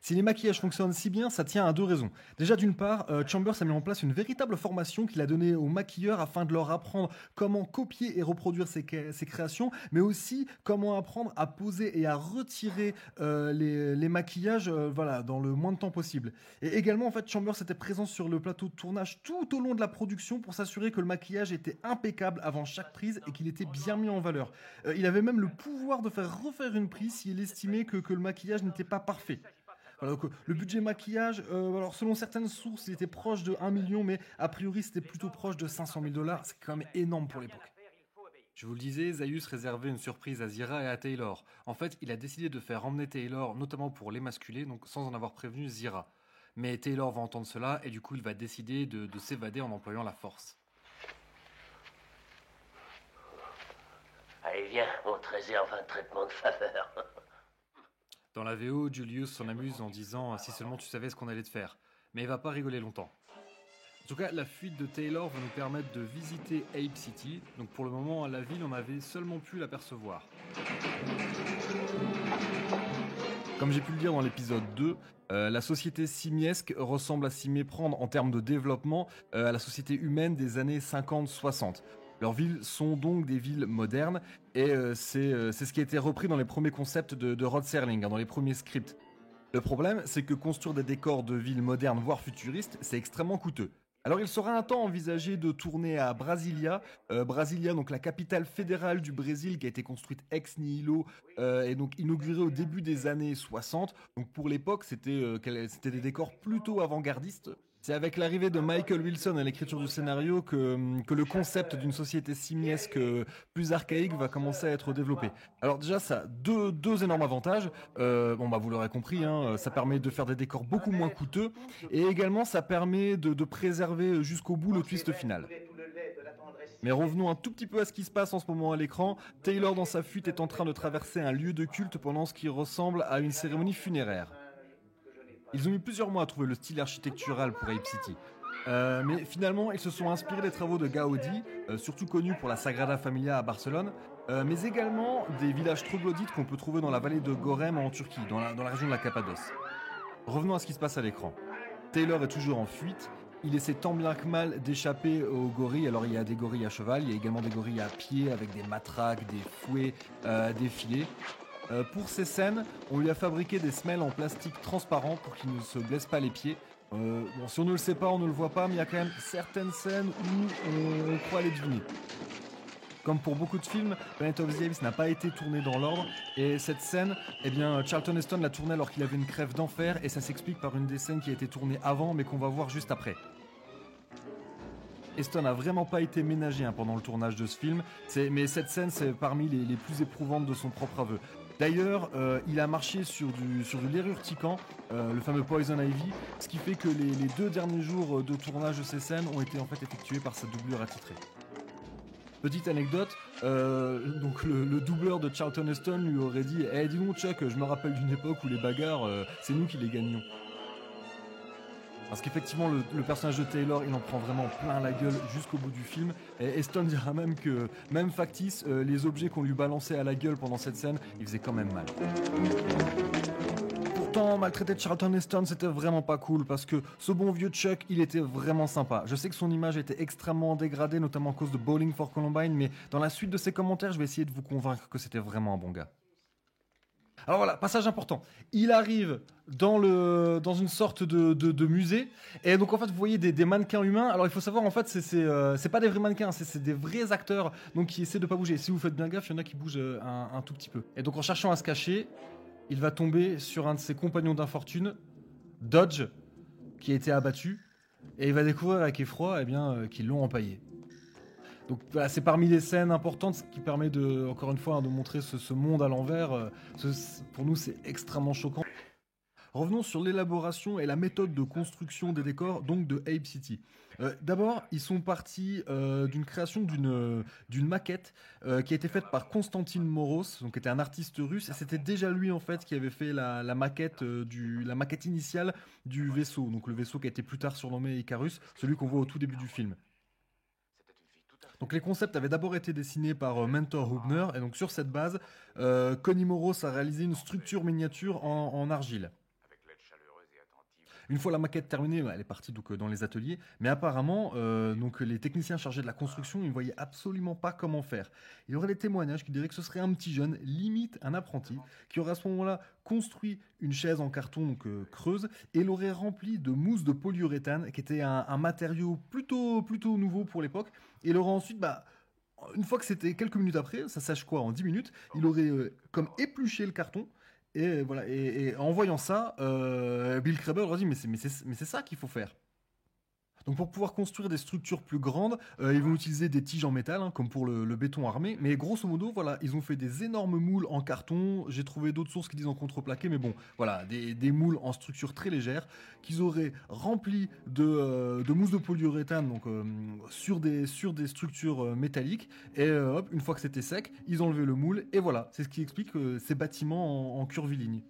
Si les maquillages fonctionnent si bien, ça tient à deux raisons. Déjà, d'une part, Chambers a mis en place une véritable formation qu'il a donnée aux maquilleurs afin de leur apprendre comment copier et reproduire ses créations, mais aussi comment apprendre à poser et à retirer les maquillages voilà, dans le moins de temps possible. Et également, en fait, Chambers était présent sur le plateau de tournage tout au long de la production pour s'assurer que le maquillage était impeccable avant chaque prise et qu'il était bien mis en valeur. Il avait même le pouvoir de faire refaire une prise s'il estimait que le maquillage n'était pas parfait. Voilà, donc, le budget maquillage, alors selon certaines sources, il était proche de 1 million, mais a priori c'était plutôt proche de 500 000 $. C'est quand même énorme pour l'époque. Je vous le disais, Zaius réservait une surprise à Zira et à Taylor. En fait, il a décidé de faire emmener Taylor, notamment pour l'émasculer, donc sans en avoir prévenu Zira. Mais Taylor va entendre cela et du coup il va décider de s'évader en employant la force. Allez, viens, on te réserve un traitement de faveur. Dans la VO, Julius s'en amuse en disant « Si seulement tu savais ce qu'on allait te faire ». Mais il va pas rigoler longtemps. En tout cas, la fuite de Taylor va nous permettre de visiter Ape City. Donc pour le moment, à la ville, on avait seulement pu l'apercevoir. Comme j'ai pu le dire dans l'épisode 2, la société simiesque ressemble à s'y méprendre en termes de développement à la société humaine des années 50-60. Leurs villes sont donc des villes modernes et c'est ce qui a été repris dans les premiers concepts de Rod Serling, dans les premiers scripts. Le problème, c'est que construire des décors de villes modernes, voire futuristes, c'est extrêmement coûteux. Alors il sera un temps envisagé de tourner à Brasilia, donc la capitale fédérale du Brésil qui a été construite ex nihilo et donc inaugurée au début des années 60. Donc pour l'époque, c'était des décors plutôt avant-gardistes. C'est avec l'arrivée de Michael Wilson à l'écriture du scénario que le concept d'une société simiesque plus archaïque va commencer à être développé. Alors déjà, ça a deux énormes avantages. Vous l'aurez compris, hein, ça permet de faire des décors beaucoup moins coûteux et également ça permet de préserver jusqu'au bout le twist final. Mais revenons un tout petit peu à ce qui se passe en ce moment à l'écran. Taylor, dans sa fuite, est en train de traverser un lieu de culte pendant ce qui ressemble à une cérémonie funéraire. Ils ont mis plusieurs mois à trouver le style architectural pour Ape City. Mais finalement, ils se sont inspirés des travaux de Gaudi, surtout connu pour la Sagrada Familia à Barcelone, mais également des villages troglodytes qu'on peut trouver dans la vallée de Gorem en Turquie, dans la région de la Cappadoce. Revenons à ce qui se passe à l'écran. Taylor est toujours en fuite. Il essaie tant bien que mal d'échapper aux gorilles. Alors il y a des gorilles à cheval, il y a également des gorilles à pied avec des matraques, des fouets, des filets. Pour ces scènes, on lui a fabriqué des semelles en plastique transparent pour qu'il ne se blesse pas les pieds. Si on ne le sait pas, on ne le voit pas, mais il y a quand même certaines scènes où on croit les deviner. Comme pour beaucoup de films, Planet of the Apes n'a pas été tourné dans l'ordre, et cette scène, Charlton Heston l'a tournée alors qu'il avait une crève d'enfer, et ça s'explique par une des scènes qui a été tournée avant, mais qu'on va voir juste après. Heston n'a vraiment pas été ménagé pendant le tournage de ce film, mais cette scène, c'est parmi les plus éprouvantes de son propre aveu. D'ailleurs, il a marché sur du lait urticant, le fameux Poison Ivy, ce qui fait que les 2 derniers jours de tournage de ces scènes ont été en fait effectués par sa doublure attitrée. Petite anecdote, donc le doubleur de Charlton Heston lui aurait dit « dis donc Chuck, je me rappelle d'une époque où les bagarres, c'est nous qui les gagnions ». Parce qu'effectivement, le personnage de Taylor, il en prend vraiment plein la gueule jusqu'au bout du film. Et Heston dira même que, même factice, les objets qu'on lui balançait à la gueule pendant cette scène, ils faisaient quand même mal. Pourtant, maltraiter Charlton Heston, c'était vraiment pas cool, parce que ce bon vieux Chuck, il était vraiment sympa. Je sais que son image était extrêmement dégradée, notamment à cause de Bowling for Columbine, mais dans la suite de ses commentaires, je vais essayer de vous convaincre que c'était vraiment un bon gars. Alors voilà, passage important. Il arrive dans une sorte de musée. Et donc en fait, vous voyez des mannequins humains. Alors il faut savoir, en fait, c'est pas des vrais mannequins, c'est des vrais acteurs donc qui essaient de pas bouger. Si vous faites bien gaffe, il y en a qui bougent un tout petit peu. Et donc en cherchant à se cacher, il va tomber sur un de ses compagnons d'infortune, Dodge, qui a été abattu. Et il va découvrir avec effroi qu'ils l'ont empaillé. Donc voilà, c'est parmi les scènes importantes, ce qui permet encore une fois de montrer ce monde à l'envers. Pour nous, c'est extrêmement choquant. Revenons sur l'élaboration et la méthode de construction des décors, donc de Ape City. D'abord, ils sont partis d'une création d'une maquette qui a été faite par Konstantin Moros, donc qui était un artiste russe, et c'était déjà lui en fait qui avait fait la maquette initiale du vaisseau, donc le vaisseau qui a été plus tard surnommé Icarus, celui qu'on voit au tout début du film. Donc les concepts avaient d'abord été dessinés par Mentor Hubner, et donc sur cette base, Connie Moros a réalisé une structure miniature en argile. Une fois la maquette terminée, elle est partie donc dans les ateliers, mais apparemment, donc les techniciens chargés de la construction, ils ne voyaient absolument pas comment faire. Il y aurait des témoignages qui diraient que ce serait un petit jeune, limite un apprenti, qui aurait à ce moment-là construit une chaise en carton donc creuse et l'aurait remplie de mousse de polyuréthane, qui était un matériau plutôt nouveau pour l'époque, et l'aurait ensuite, une fois que c'était quelques minutes après, ça sèche quoi, en 10 minutes, il aurait comme épluché le carton. Et voilà, et en voyant ça, Bill Kraber leur dit mais c'est ça qu'il faut faire. Donc pour pouvoir construire des structures plus grandes, ils vont utiliser des tiges en métal, comme pour le béton armé. Mais grosso modo, voilà, ils ont fait des énormes moules en carton. J'ai trouvé d'autres sources qui disent en contreplaqué, mais bon, voilà, des moules en structure très légère qu'ils auraient remplis de mousse de polyuréthane, donc sur des structures métalliques. Et hop, une fois que c'était sec, ils enlevaient le moule. Et voilà, c'est ce qui explique ces bâtiments en curviligne.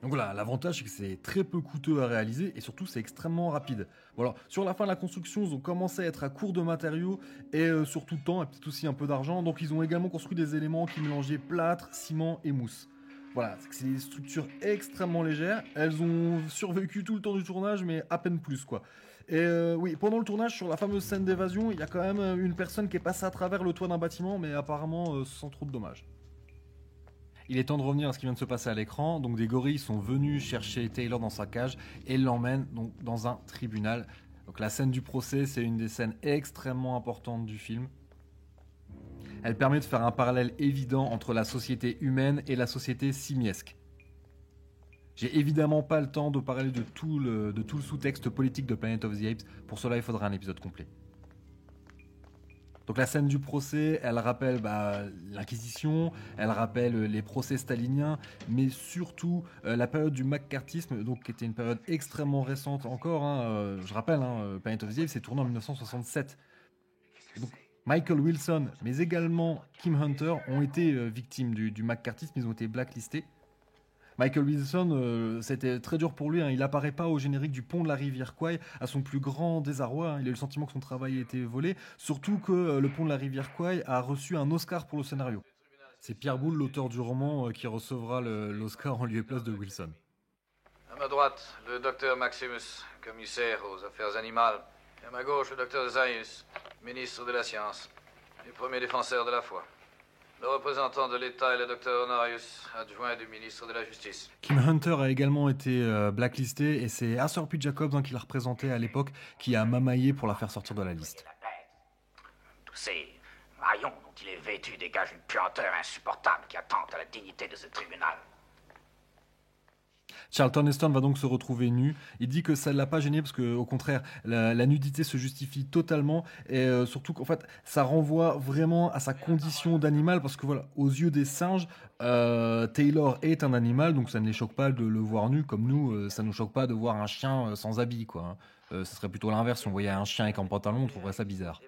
Donc voilà, l'avantage c'est que c'est très peu coûteux à réaliser et surtout c'est extrêmement rapide. Voilà, sur la fin de la construction, ils ont commencé à être à court de matériaux et surtout de temps et peut-être aussi un peu d'argent. Donc ils ont également construit des éléments qui mélangeaient plâtre, ciment et mousse. Voilà, c'est des structures extrêmement légères. Elles ont survécu tout le temps du tournage, mais à peine plus quoi. Et oui, pendant le tournage, sur la fameuse scène d'évasion, il y a quand même une personne qui est passée à travers le toit d'un bâtiment, mais apparemment sans trop de dommages. Il est temps de revenir à ce qui vient de se passer à l'écran. Donc des gorilles sont venus chercher Taylor dans sa cage et l'emmènent donc dans un tribunal. Donc la scène du procès, c'est une des scènes extrêmement importantes du film. Elle permet de faire un parallèle évident entre la société humaine et la société simiesque. J'ai évidemment pas le temps de parler de tout le sous-texte politique de Planet of the Apes. Pour cela, il faudra un épisode complet. Donc la scène du procès, elle rappelle l'Inquisition, elle rappelle les procès staliniens, mais surtout la période du McCarthyisme, donc qui était une période extrêmement récente encore. Je rappelle, Planet of the Apes s'est tourné en 1967. Donc, Michael Wilson, mais également Kim Hunter ont été victimes du McCarthyisme, ils ont été blacklistés. Michael Wilson, c'était très dur pour lui, il apparaît pas au générique du pont de la rivière Kwai, à son plus grand désarroi, il a eu le sentiment que son travail a été volé, surtout que le pont de la rivière Kwai a reçu un Oscar pour le scénario. C'est Pierre Boulle, l'auteur du roman, qui recevra l'Oscar en lieu et place de Wilson. À ma droite, le docteur Maximus, commissaire aux affaires animales, et à ma gauche, le docteur Zaius, ministre de la Science et premier défenseur de la foi. Le représentant de l'État est le docteur Honorius, adjoint du ministre de la Justice. Kim Hunter a également été blacklisté et c'est Arthur P. Jacobs qui l'a représenté à l'époque qui a mamaillé pour la faire sortir de la liste. Tous ces maillons dont il est vêtu dégagent une puanteur insupportable qui attente à la dignité de ce tribunal. Charlton Heston va donc se retrouver nu. Il dit que ça ne l'a pas gêné parce que, au contraire, la nudité se justifie totalement et surtout qu'en fait, ça renvoie vraiment à sa condition d'animal parce que voilà, aux yeux des singes, Taylor est un animal, donc ça ne les choque pas de le voir nu comme nous, ça ne nous choque pas de voir un chien sans habit, quoi. Ce serait plutôt l'inverse. Si on voyait un chien avec un pantalon, on trouverait ça bizarre.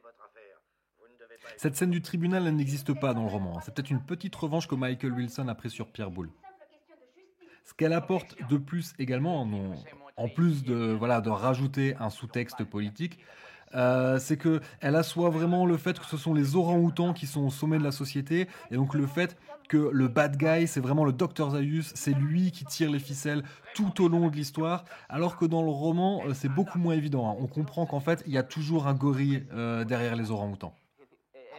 Cette scène du tribunal, elle n'existe pas dans le roman. C'est peut-être une petite revanche que Michael Wilson a pris sur Pierre Boulle. Ce qu'elle apporte de plus également, en plus de rajouter un sous-texte politique, c'est qu'elle assoit vraiment le fait que ce sont les orang-outans qui sont au sommet de la société, et donc le fait que le bad guy, c'est vraiment le Dr Zaius, c'est lui qui tire les ficelles tout au long de l'histoire, alors que dans le roman, c'est beaucoup moins évident. On comprend qu'en fait, il y a toujours un gorille derrière les orang-outans.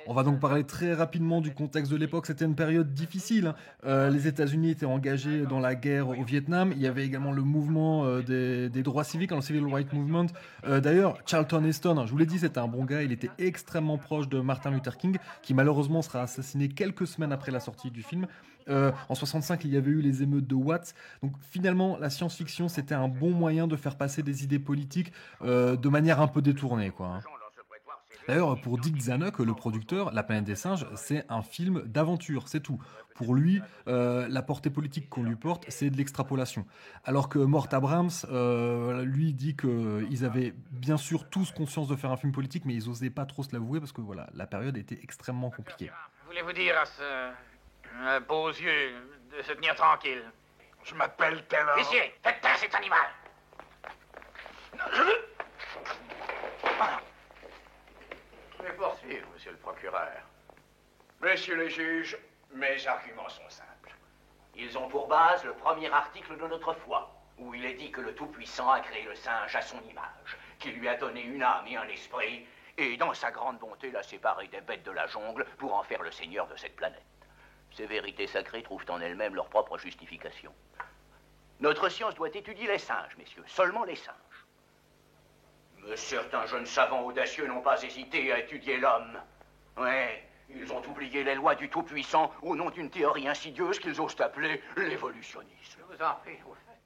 On va donc parler très rapidement du contexte de l'époque. C'était une période difficile. Les États-Unis étaient engagés dans la guerre au Vietnam. Il y avait également le mouvement des droits civiques, le Civil Rights Movement. D'ailleurs, Charlton Heston, je vous l'ai dit, c'était un bon gars. Il était extrêmement proche de Martin Luther King, qui malheureusement sera assassiné quelques semaines après la sortie du film. En 65, il y avait eu les émeutes de Watts. Donc finalement, la science-fiction, c'était un bon moyen de faire passer des idées politiques de manière un peu détournée, quoi, hein. D'ailleurs, pour Dick Zanuck, le producteur, La planète des singes, c'est un film d'aventure, c'est tout. Pour lui, la portée politique qu'on lui porte, c'est de l'extrapolation. Alors que Mort Abrams, lui, dit qu'ils avaient bien sûr tous conscience de faire un film politique, mais ils n'osaient pas trop se l'avouer parce que voilà, la période était extrêmement compliquée. Voulez-vous dire à ce beaux yeux de se tenir tranquille? Je m'appelle Taylor. Messieurs, faites taire cet animal. Non, je veux... Je vais poursuivre, monsieur le procureur. Messieurs les juges, mes arguments sont simples. Ils ont pour base le premier article de notre foi, où il est dit que le Tout-Puissant a créé le singe à son image, qu'il lui a donné une âme et un esprit, et dans sa grande bonté l'a séparé des bêtes de la jungle pour en faire le seigneur de cette planète. Ces vérités sacrées trouvent en elles-mêmes leur propre justification. Notre science doit étudier les singes, messieurs, seulement les singes. Mais certains jeunes savants audacieux n'ont pas hésité à étudier l'homme. Ouais, ils ont oublié les lois du Tout-Puissant au nom d'une théorie insidieuse qu'ils osent appeler l'évolutionnisme. Je vous en prie, au fait.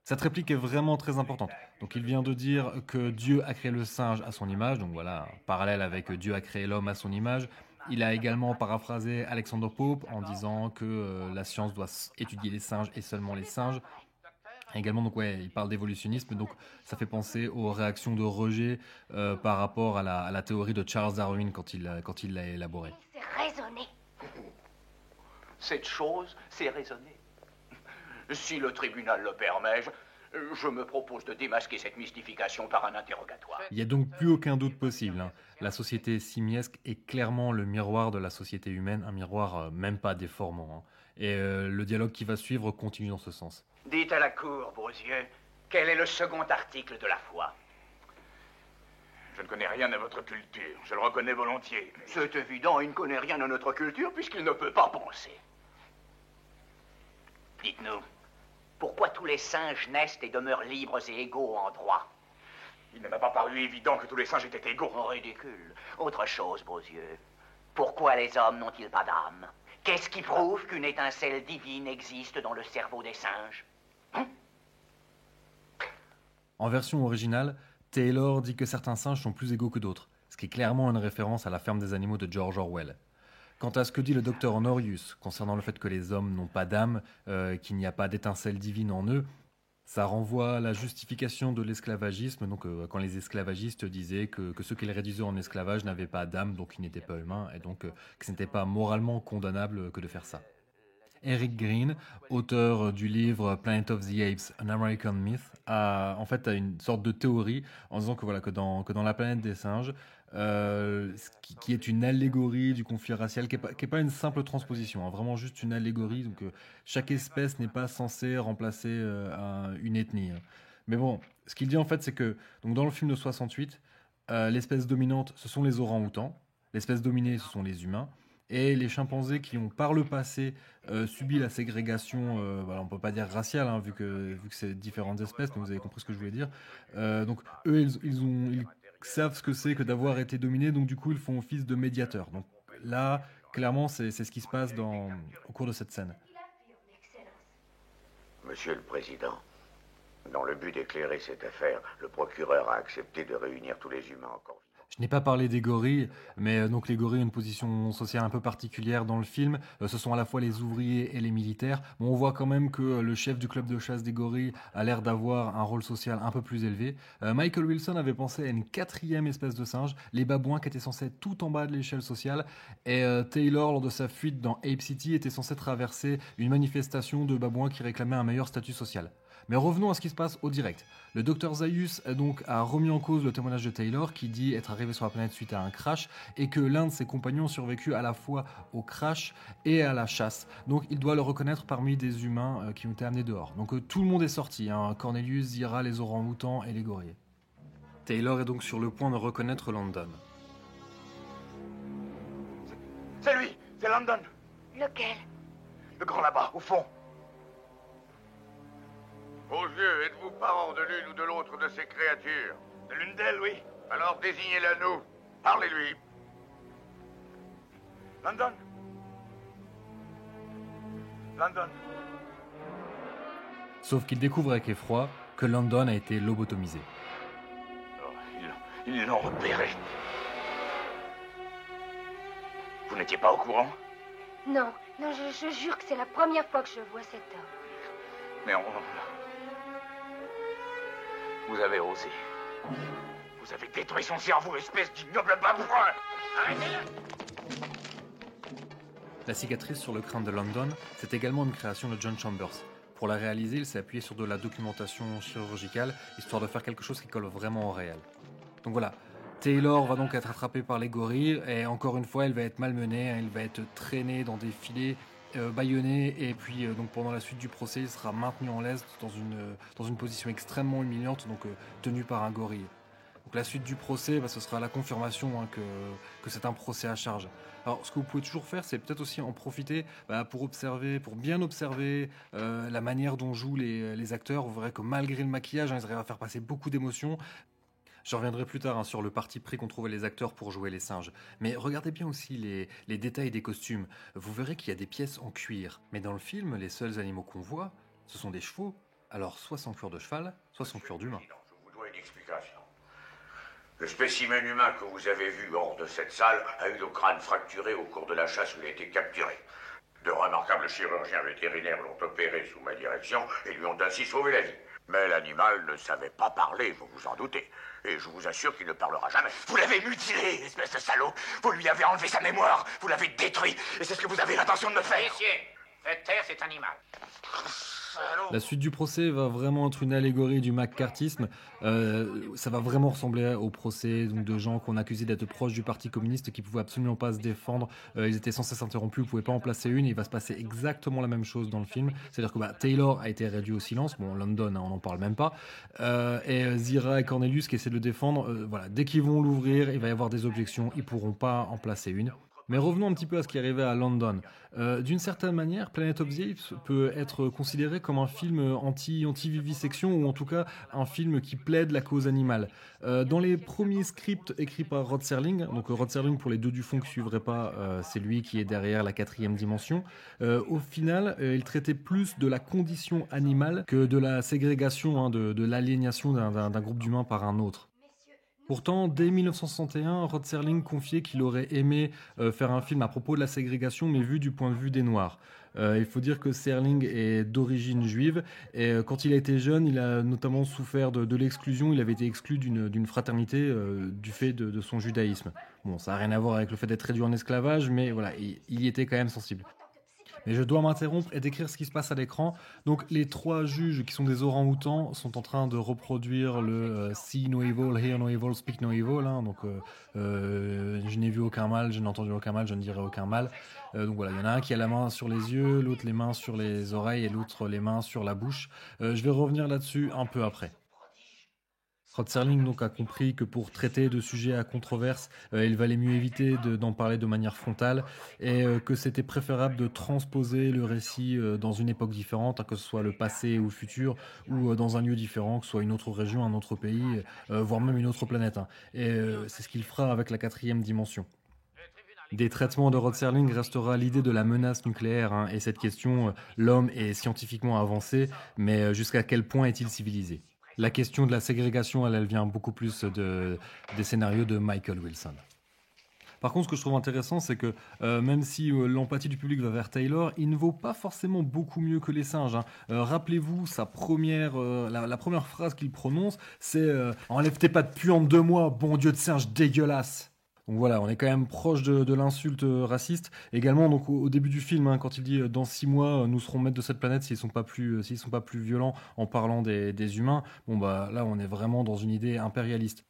Cette réplique est vraiment très importante. Donc il vient de dire que Dieu a créé le singe à son image, donc voilà, parallèle avec Dieu a créé l'homme à son image. Il a également paraphrasé Alexander Pope en disant que la science doit étudier les singes et seulement les singes. Également, donc ouais, il parle d'évolutionnisme, donc ça fait penser aux réactions de rejet par rapport à la théorie de Charles Darwin quand il l'a élaborée. C'est raisonné. Cette chose, c'est raisonné. Si le tribunal le permet, je me propose de démasquer cette mystification par un interrogatoire. Il n'y a donc plus aucun doute possible, hein. La société simiesque est clairement le miroir de la société humaine, un miroir même pas déformant, hein. Et le dialogue qui va suivre continue dans ce sens. Dites à la cour, beaux yeux, quel est le second article de la foi? Je ne connais rien à votre culture, je le reconnais volontiers. Mais... C'est évident, il ne connaît rien à notre culture puisqu'il ne peut pas penser. Dites-nous, pourquoi tous les singes naissent et demeurent libres et égaux en droit? Il ne m'a pas paru évident que tous les singes étaient égaux. Oh, ridicule. Autre chose, beaux yeux. Pourquoi les hommes n'ont-ils pas d'âme? Qu'est-ce qui prouve qu'une étincelle divine existe dans le cerveau des singes? En version originale, Taylor dit que certains singes sont plus égaux que d'autres, ce qui est clairement une référence à La ferme des animaux de George Orwell. Quant à ce que dit le docteur Honorius concernant le fait que les hommes n'ont pas d'âme, qu'il n'y a pas d'étincelle divine en eux, ça renvoie à la justification de l'esclavagisme, donc quand les esclavagistes disaient que ceux qui les réduisaient en esclavage n'avaient pas d'âme, donc ils n'étaient pas humains, et donc que ce n'était pas moralement condamnable que de faire ça. Eric Green, auteur du livre Planet of the Apes, An American Myth, a une sorte de théorie en disant que dans la planète des singes, qui est une allégorie du conflit racial, qui est pas une simple transposition, hein, vraiment juste une allégorie. Donc chaque espèce n'est pas censée remplacer une ethnie, hein. Mais bon, ce qu'il dit en fait, c'est que donc dans le film de 68, l'espèce dominante, ce sont les orang-outans, l'espèce dominée, ce sont les humains. Et les chimpanzés qui ont par le passé subi la ségrégation, on peut pas dire raciale, hein, vu que c'est différentes espèces, mais vous avez compris ce que je voulais dire. Donc eux, ils savent ce que c'est que d'avoir été dominés, donc du coup ils font office de médiateurs. Donc là, clairement, c'est ce qui se passe au cours de cette scène. Monsieur le Président, dans le but d'éclairer cette affaire, le procureur a accepté de réunir tous les humains encore vivants. Je n'ai pas parlé des gorilles, mais donc les gorilles ont une position sociale un peu particulière dans le film. Ce sont à la fois les ouvriers et les militaires. Bon, on voit quand même que le chef du club de chasse des gorilles a l'air d'avoir un rôle social un peu plus élevé. Michael Wilson avait pensé à une 4e espèce de singe, les babouins, qui étaient censés être tout en bas de l'échelle sociale. Et Taylor, lors de sa fuite dans Ape City, était censé traverser une manifestation de babouins qui réclamaient un meilleur statut social. Mais revenons à ce qui se passe au direct. Le Dr Zaius a remis en cause le témoignage de Taylor, qui dit être arrivé sur la planète suite à un crash, et que l'un de ses compagnons survécut à la fois au crash et à la chasse. Donc il doit le reconnaître parmi des humains qui ont été amenés dehors. Donc tout le monde est sorti, hein. Cornelius, Zira, les orang-outans et les gorilles. Taylor est donc sur le point de reconnaître Landon. C'est lui, c'est London. Lequel? Le grand là-bas, au fond. Aux yeux, êtes-vous parents de l'une ou de l'autre de ces créatures? De l'une d'elles, oui. Alors désignez-la nous. Parlez-lui. London. London. Sauf qu'il découvre avec effroi que London a été lobotomisé. Oh, ils l'ont repéré. Vous n'étiez pas au courant? Non, non, je jure que c'est la première fois que je vois cet homme. Mais vous avez osé. Vous avez détruit son cerveau, espèce d'ignoble babouin. Arrêtez-le! La cicatrice sur le crâne de London, c'est également une création de John Chambers. Pour la réaliser, il s'est appuyé sur de la documentation chirurgicale, histoire de faire quelque chose qui colle vraiment au réel. Donc voilà, Taylor va donc être attrapée par les gorilles, et encore une fois, elle va être malmenée, elle va être traînée dans des filets, bâillonné, et puis donc pendant la suite du procès, il sera maintenu en laisse dans une position extrêmement humiliante, donc tenu par un gorille. Donc la suite du procès, ce sera la confirmation que c'est un procès à charge. Alors ce que vous pouvez toujours faire, c'est peut-être aussi en profiter pour bien observer la manière dont jouent les acteurs. Vous verrez que malgré le maquillage, ils arrivent à faire passer beaucoup d'émotions. Je reviendrai plus tard sur le parti pris qu'ont trouvé les acteurs pour jouer les singes. Mais regardez bien aussi les détails des costumes. Vous verrez qu'il y a des pièces en cuir. Mais dans le film, les seuls animaux qu'on voit, ce sont des chevaux. Alors soit sans cuir de cheval, soit sans cuir d'humain. Je vous dois une explication. Le spécimen humain que vous avez vu hors de cette salle a eu le crâne fracturé au cours de la chasse où il a été capturé. De remarquables chirurgiens vétérinaires l'ont opéré sous ma direction et lui ont ainsi sauvé la vie. Mais l'animal ne savait pas parler, vous vous en doutez. Et je vous assure qu'il ne parlera jamais. Vous l'avez mutilé, espèce de salaud. Vous lui avez enlevé sa mémoire. Vous l'avez détruit. Et c'est ce que vous avez l'intention de me faire. Messieurs, faites taire cet animal. La suite du procès va vraiment être une allégorie du maccarthisme. Ça va vraiment ressembler au procès de gens qu'on accusait d'être proches du Parti communiste qui pouvaient absolument pas se défendre. Ils étaient sans cesse interrompus, vous pouvez pas en placer une. Il va se passer exactement la même chose dans le film. C'est-à-dire que Taylor a été réduit au silence. Bon, London, on n'en parle même pas. Et Zira et Cornelius qui essaient de le défendre. Voilà, dès qu'ils vont l'ouvrir, il va y avoir des objections. Ils pourront pas en placer une. Mais revenons un petit peu à ce qui arrivait à London. D'une certaine manière, Planet of the Apes peut être considéré comme un film anti-vivisection, ou en tout cas un film qui plaide la cause animale. Dans les premiers scripts écrits par Rod Serling, donc Rod Serling pour les deux du fond qui ne suivraient pas, c'est lui qui est derrière la 4e dimension, au final, il traitait plus de la condition animale que de la ségrégation, de l'aliénation d'un groupe d'humains par un autre. Pourtant, dès 1961, Rod Serling confiait qu'il aurait aimé faire un film à propos de la ségrégation, mais vu du point de vue des Noirs. Il faut dire que Serling est d'origine juive, et quand il a été jeune, il a notamment souffert de l'exclusion. Il avait été exclu d'une fraternité du fait de son judaïsme. Bon, ça n'a rien à voir avec le fait d'être réduit en esclavage, mais voilà, il y était quand même sensible. Mais je dois m'interrompre et décrire ce qui se passe à l'écran. Donc les 3 juges qui sont des orang-outans sont en train de reproduire le see no evil, hear no evil, speak no evil. Donc je n'ai vu aucun mal, je n'ai entendu aucun mal, je ne dirai aucun mal. Donc voilà, il y en a un qui a la main sur les yeux, l'autre les mains sur les oreilles et l'autre les mains sur la bouche. Je vais revenir là-dessus un peu après. Rod Serling donc a compris que pour traiter de sujets à controverse, il valait mieux éviter d'en parler de manière frontale, et que c'était préférable de transposer le récit dans une époque différente, que ce soit le passé ou le futur, ou dans un lieu différent, que ce soit une autre région, un autre pays, voire même une autre planète. Et c'est ce qu'il fera avec la 4e dimension. Des traitements de Rod Serling restera l'idée de la menace nucléaire, et cette question, l'homme est scientifiquement avancé, mais jusqu'à quel point est-il civilisé ? La question de la ségrégation, elle vient beaucoup plus des scénarios de Michael Wilson. Par contre, ce que je trouve intéressant, c'est que même si l'empathie du public va vers Taylor, il ne vaut pas forcément beaucoup mieux que les singes. Rappelez-vous, la première phrase qu'il prononce, c'est « Enlève tes pattes puantes de moi, bon Dieu de singe dégueulasse !» Donc voilà, on est quand même proche de l'insulte raciste. Également, donc au début du film, quand il dit dans 6 mois, nous serons maîtres de cette planète s'ils sont pas plus violents en parlant des humains. Bon là, on est vraiment dans une idée impérialiste.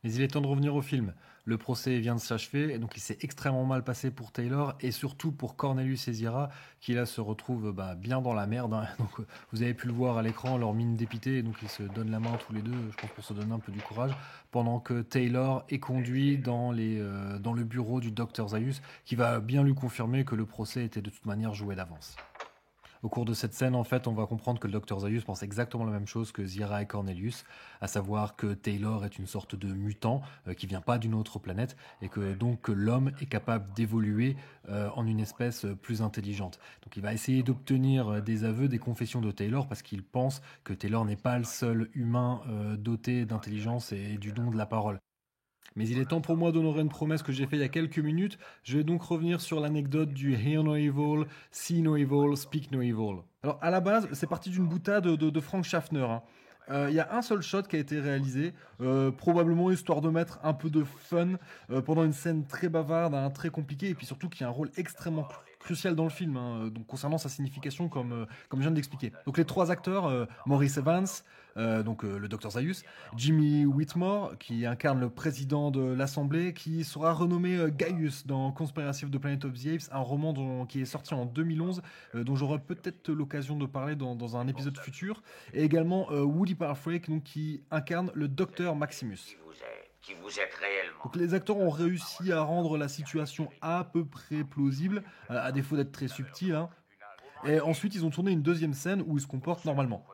Mais il est temps de revenir au film. Le procès vient de s'achever, et donc il s'est extrêmement mal passé pour Taylor, et surtout pour Cornelius et Zira, qui là se retrouvent bien dans la merde. Hein. Donc vous avez pu le voir à l'écran, leur mine dépitée, et donc ils se donnent la main tous les deux, je pense pour se donner un peu du courage, pendant que Taylor est conduit dans le bureau du Dr Zaius, qui va bien lui confirmer que le procès était de toute manière joué d'avance. Au cours de cette scène, en fait, on va comprendre que le Dr Zaius pense exactement la même chose que Zira et Cornelius, à savoir que Taylor est une sorte de mutant qui vient pas d'une autre planète et que donc que l'homme est capable d'évoluer en une espèce plus intelligente. Donc il va essayer d'obtenir des aveux, des confessions de Taylor parce qu'il pense que Taylor n'est pas le seul humain doté d'intelligence et du don de la parole. Mais il est temps pour moi d'honorer une promesse que j'ai faite il y a quelques minutes. Je vais donc revenir sur l'anecdote du Hear no evil, See no evil, Speak no evil. Alors à la base, c'est parti d'une boutade de Frank Schaffner. Il y a un seul shot qui a été réalisé, probablement histoire de mettre un peu de fun pendant une scène très bavarde, très compliquée, et puis surtout qui a un rôle extrêmement crucial dans le film, donc concernant sa signification comme je viens de l'expliquer. Donc les trois acteurs, Maurice Evans, le Dr Zaius, Jimmy Whitmore qui incarne le président de l'Assemblée, qui sera renommé Gaius dans Conspiracy of the Planet of the Apes, un roman qui est sorti en 2011, dont j'aurai peut-être l'occasion de parler dans un épisode futur, et également Woody Parfrey qui incarne le Dr Maximus. Qui vous êtes réellement. Donc les acteurs ont réussi à rendre la situation à peu près plausible, à défaut d'être très subtil. Et ensuite, ils ont tourné une deuxième scène où ils se comportent normalement.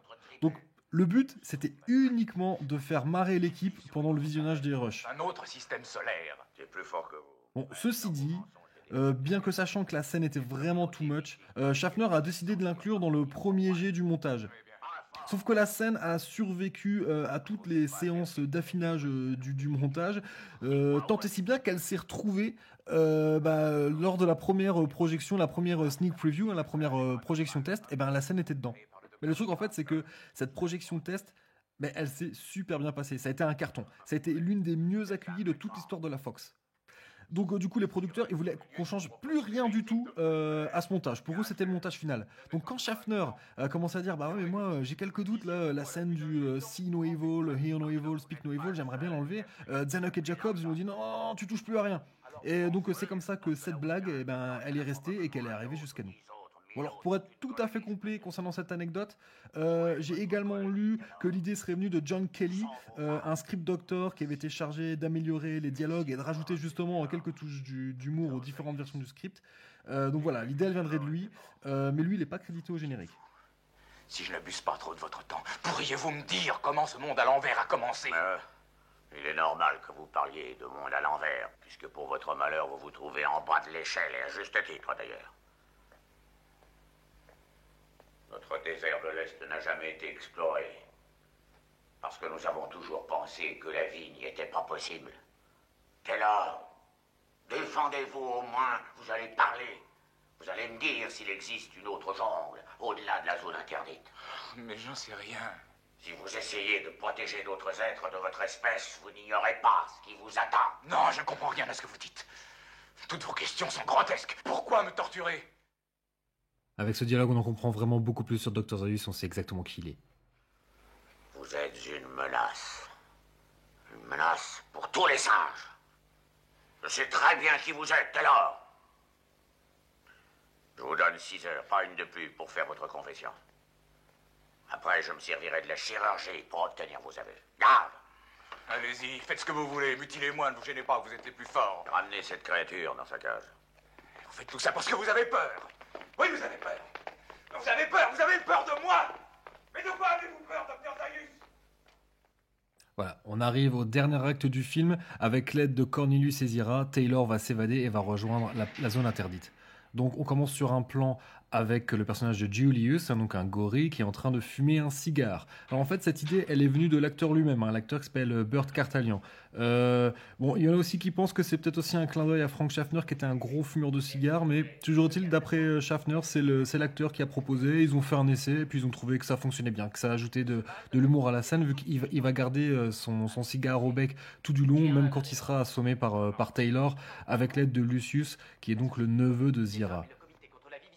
Donc le but, c'était uniquement de faire marrer l'équipe pendant le visionnage des rushs. Un autre système solaire. C'est plus fort que vous. Bon, ceci dit, bien que sachant que la scène était vraiment too much, Schaffner a décidé de l'inclure dans le premier jet du montage. Sauf que la scène a survécu à toutes les séances d'affinage du montage, tant et si bien qu'elle s'est retrouvée lors de la première projection, la première sneak preview, la première projection test, la scène était dedans. Mais le truc en fait, c'est que cette projection test, elle s'est super bien passée. Ça a été un carton. Ça a été l'une des mieux accueillies de toute l'histoire de la Fox. Donc du coup les producteurs ils voulaient qu'on change plus rien du tout à ce montage. Pour eux c'était le montage final. Donc quand Schaffner a commencé à dire ouais mais moi j'ai quelques doutes là, la scène du See no evil, Hear no evil, Speak no evil, j'aimerais bien l'enlever. Zanuck et Jacobs ils ont dit non tu touches plus à rien. Et donc c'est comme ça que cette blague elle est restée et qu'elle est arrivée jusqu'à nous. Bon alors pour être tout à fait complet concernant cette anecdote, j'ai également lu que l'idée serait venue de John Kelly, un script doctor qui avait été chargé d'améliorer les dialogues et de rajouter justement quelques touches d'humour aux différentes versions du script. Donc voilà, l'idée elle viendrait de lui, mais lui il n'est pas crédité au générique. Si je n'abuse pas trop de votre temps, pourriez-vous me dire comment ce monde à l'envers a commencé? Il est normal que vous parliez de monde à l'envers, puisque pour votre malheur vous vous trouvez en bas de l'échelle, et à juste titre d'ailleurs. Notre désert de l'Est n'a jamais été exploré. Parce que nous avons toujours pensé que la vie n'y était pas possible. Taylor, défendez-vous au moins, vous allez parler. Vous allez me dire s'il existe une autre jungle, au-delà de la zone interdite. Mais j'en sais rien. Si vous essayez de protéger d'autres êtres de votre espèce, vous n'ignorez pas ce qui vous attend. Non, je ne comprends rien à ce que vous dites. Toutes vos questions sont grotesques. Pourquoi me torturer? Avec ce dialogue, on en comprend vraiment beaucoup plus sur Dr Zaius, on sait exactement qui il est. Vous êtes une menace. Une menace pour tous les singes. Je sais très bien qui vous êtes, Taylor. Je vous donne 6 heures, pas une de plus, pour faire votre confession. Après, je me servirai de la chirurgie pour obtenir vos aveux. Garde! Allez-y, faites ce que vous voulez, mutilez-moi, ne vous gênez pas, vous êtes les plus forts. Ramenez cette créature dans sa cage. Vous faites tout ça parce que vous avez peur. Oui, vous avez peur. Vous avez peur de moi. Mais de quoi avez-vous peur, Dr Zaius? Voilà, on arrive au dernier acte du film. Avec l'aide de Cornelius et Zira, Taylor va s'évader et va rejoindre la zone interdite. Donc on commence sur un plan avec le personnage de Julius, donc un gorille qui est en train de fumer un cigare. Alors en fait cette idée elle est venue de l'acteur lui-même, l'acteur qui s'appelle Burt Cartalian. Bon, il y en a aussi qui pensent que c'est peut-être aussi un clin d'œil à Frank Schaffner qui était un gros fumeur de cigares, mais toujours est-il, d'après Schaffner, c'est l'acteur qui a proposé, ils ont fait un essai et puis ils ont trouvé que ça fonctionnait bien, que ça ajoutait de l'humour à la scène vu qu'il va garder son cigare au bec tout du long, même quand il sera assommé par Taylor avec l'aide de Lucius qui est donc le neveu de Zira.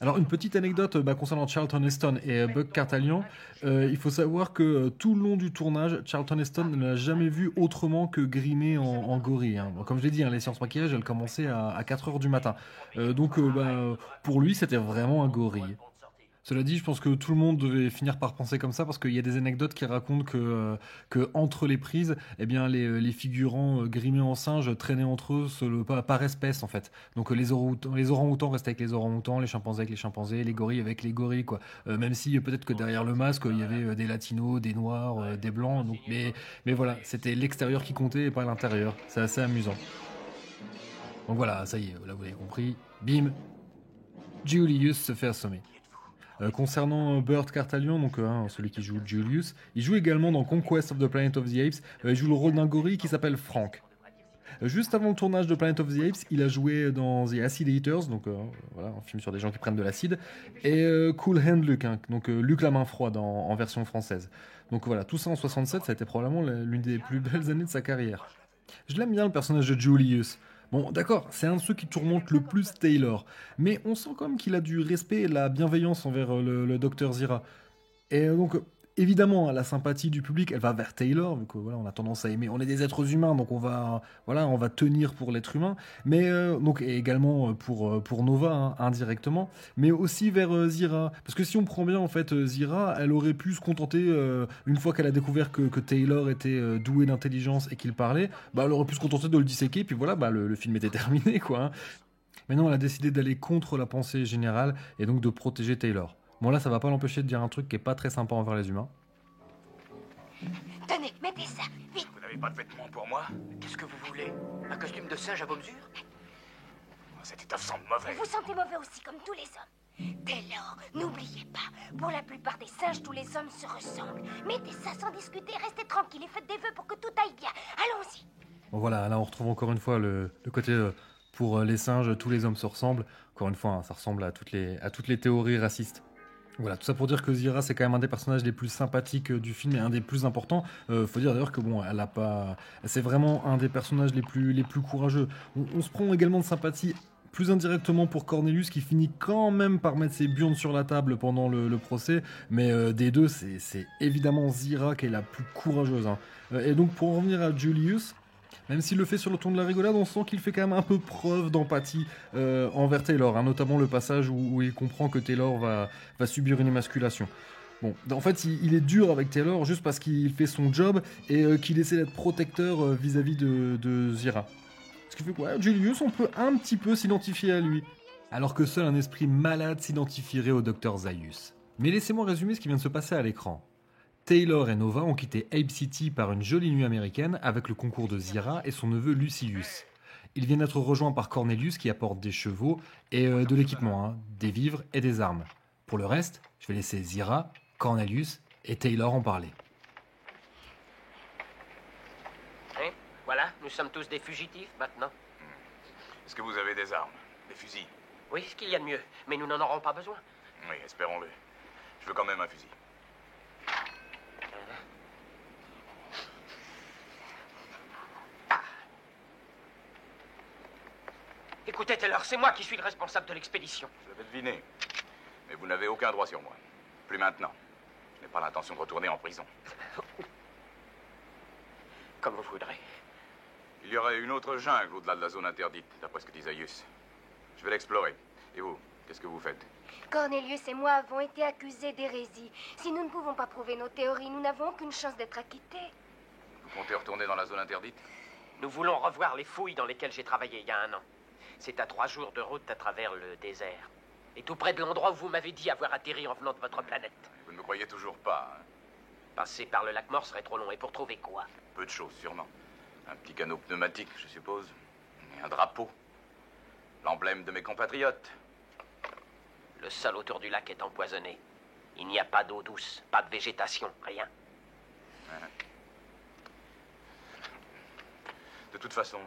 Alors une petite anecdote concernant Charlton Heston et Buck Cartalian, il faut savoir que tout le long du tournage, Charlton Heston ne l'a jamais vu autrement que grimé en gorille. Hein. Bon, comme je l'ai dit, hein, les séances maquillage, elles commençaient à 4 heures du matin. Pour lui, c'était vraiment un gorille. Cela dit, je pense que tout le monde devait finir par penser comme ça parce qu'il y a des anecdotes qui racontent que entre les prises, eh bien les figurants grimés en singe traînaient entre eux par espèce en fait. Donc les orang-outans restaient avec les orang-outans, les chimpanzés avec les chimpanzés, les gorilles avec les gorilles quoi. Même si peut-être que derrière le masque il y avait des latinos, des noirs, des blancs. Donc, mais voilà, c'était l'extérieur qui comptait et pas l'intérieur. C'est assez amusant. Donc voilà, ça y est, là vous avez compris. Bim, Julius se fait assommer. Concernant Burt Cartalian, donc celui qui joue Julius, il joue également dans Conquest of the Planet of the Apes. Il joue le rôle d'un gorille qui s'appelle Frank. Juste avant le tournage de Planet of the Apes, il a joué dans The Acid Eaters, donc voilà, un film sur des gens qui prennent de l'acide, et Cool Hand Luke, hein, donc Luc la main froide en version française. Donc voilà, tout ça en 67, ça a été probablement l'une des plus belles années de sa carrière. Je l'aime bien le personnage de Julius. Bon, d'accord, c'est un de ceux qui tourmente le plus Taylor, mais on sent quand même qu'il a du respect et de la bienveillance envers le docteur Zira. Et donc, évidemment, la sympathie du public, elle va vers Taylor, vu que voilà, on a tendance à aimer. On est des êtres humains, donc on va tenir pour l'être humain, mais donc et également pour Nova hein, indirectement, mais aussi vers Zira, parce que si on prend bien en fait Zira, elle aurait pu se contenter une fois qu'elle a découvert que Taylor était doué d'intelligence et qu'il parlait, elle aurait pu se contenter de le disséquer, puis voilà, le film était terminé quoi. Hein. Mais non, elle a décidé d'aller contre la pensée générale et donc de protéger Taylor. Bon là, ça va pas l'empêcher de dire un truc qui est pas très sympa envers les humains. Tenez, mettez ça, vite. Vous n'avez pas de vêtements pour moi? Qu'est-ce que vous voulez? Un costume de singe à vos mesures? Cette étoffe semble mauvaise. Vous sentez mauvais aussi, comme tous les hommes. Taylor, n'oubliez pas, pour la plupart des singes, tous les hommes se ressemblent. Mettez ça sans discuter, restez tranquille et faites des vœux pour que tout aille bien. Allons-y. Bon voilà, là on retrouve encore une fois le côté pour les singes, tous les hommes se ressemblent. Encore une fois, hein, ça ressemble à toutes les théories racistes. Voilà, tout ça pour dire que Zira c'est quand même un des personnages les plus sympathiques du film et un des plus importants. Faut dire d'ailleurs que bon, c'est vraiment un des personnages les plus courageux. On se prend également de sympathie plus indirectement pour Cornelius qui finit quand même par mettre ses burnes sur la table pendant le procès, mais des deux c'est évidemment Zira qui est la plus courageuse. Hein. Et donc pour en revenir à Julius, même s'il le fait sur le ton de la rigolade, on sent qu'il fait quand même un peu preuve d'empathie envers Taylor, hein, notamment le passage où il comprend que Taylor va subir une émasculation. Bon, en fait, il est dur avec Taylor juste parce qu'il fait son job et qu'il essaie d'être protecteur vis-à-vis de Zira. Ce qui fait que Julius, on peut un petit peu s'identifier à lui. Alors que seul un esprit malade s'identifierait au Dr Zaius. Mais laissez-moi résumer ce qui vient de se passer à l'écran. Taylor et Nova ont quitté Ape City par une jolie nuit américaine avec le concours de Zira et son neveu Lucius. Ils viennent d'être rejoints par Cornelius qui apporte des chevaux et de l'équipement, hein, des vivres et des armes. Pour le reste, je vais laisser Zira, Cornelius et Taylor en parler. Hein? Voilà, nous sommes tous des fugitifs maintenant. Est-ce que vous avez des armes? Des fusils? Oui, ce qu'il y a de mieux, mais nous n'en aurons pas besoin. Oui, espérons-le. Je veux quand même un fusil. Écoutez, Taylor, c'est moi qui suis le responsable de l'expédition. Je l'avais deviné. Mais vous n'avez aucun droit sur moi. Plus maintenant. Je n'ai pas l'intention de retourner en prison. Comme vous voudrez. Il y aurait une autre jungle au-delà de la zone interdite, d'après ce que dit Zaius. Je vais l'explorer. Et vous, qu'est-ce que vous faites? Cornelius et moi avons été accusés d'hérésie. Si nous ne pouvons pas prouver nos théories, nous n'avons aucune chance d'être acquittés. Vous comptez retourner dans la zone interdite? Nous voulons revoir les fouilles dans lesquelles j'ai travaillé il y a 1 an. C'est à 3 jours de route à travers le désert. Et tout près de l'endroit où vous m'avez dit avoir atterri en venant de votre planète. Vous ne me croyez toujours pas, hein? Passer par le lac Mort serait trop long. Et pour trouver quoi? Peu de choses, sûrement. Un petit canot pneumatique, je suppose. Et un drapeau. L'emblème de mes compatriotes. Le sol autour du lac est empoisonné. Il n'y a pas d'eau douce, pas de végétation, rien. De toute façon,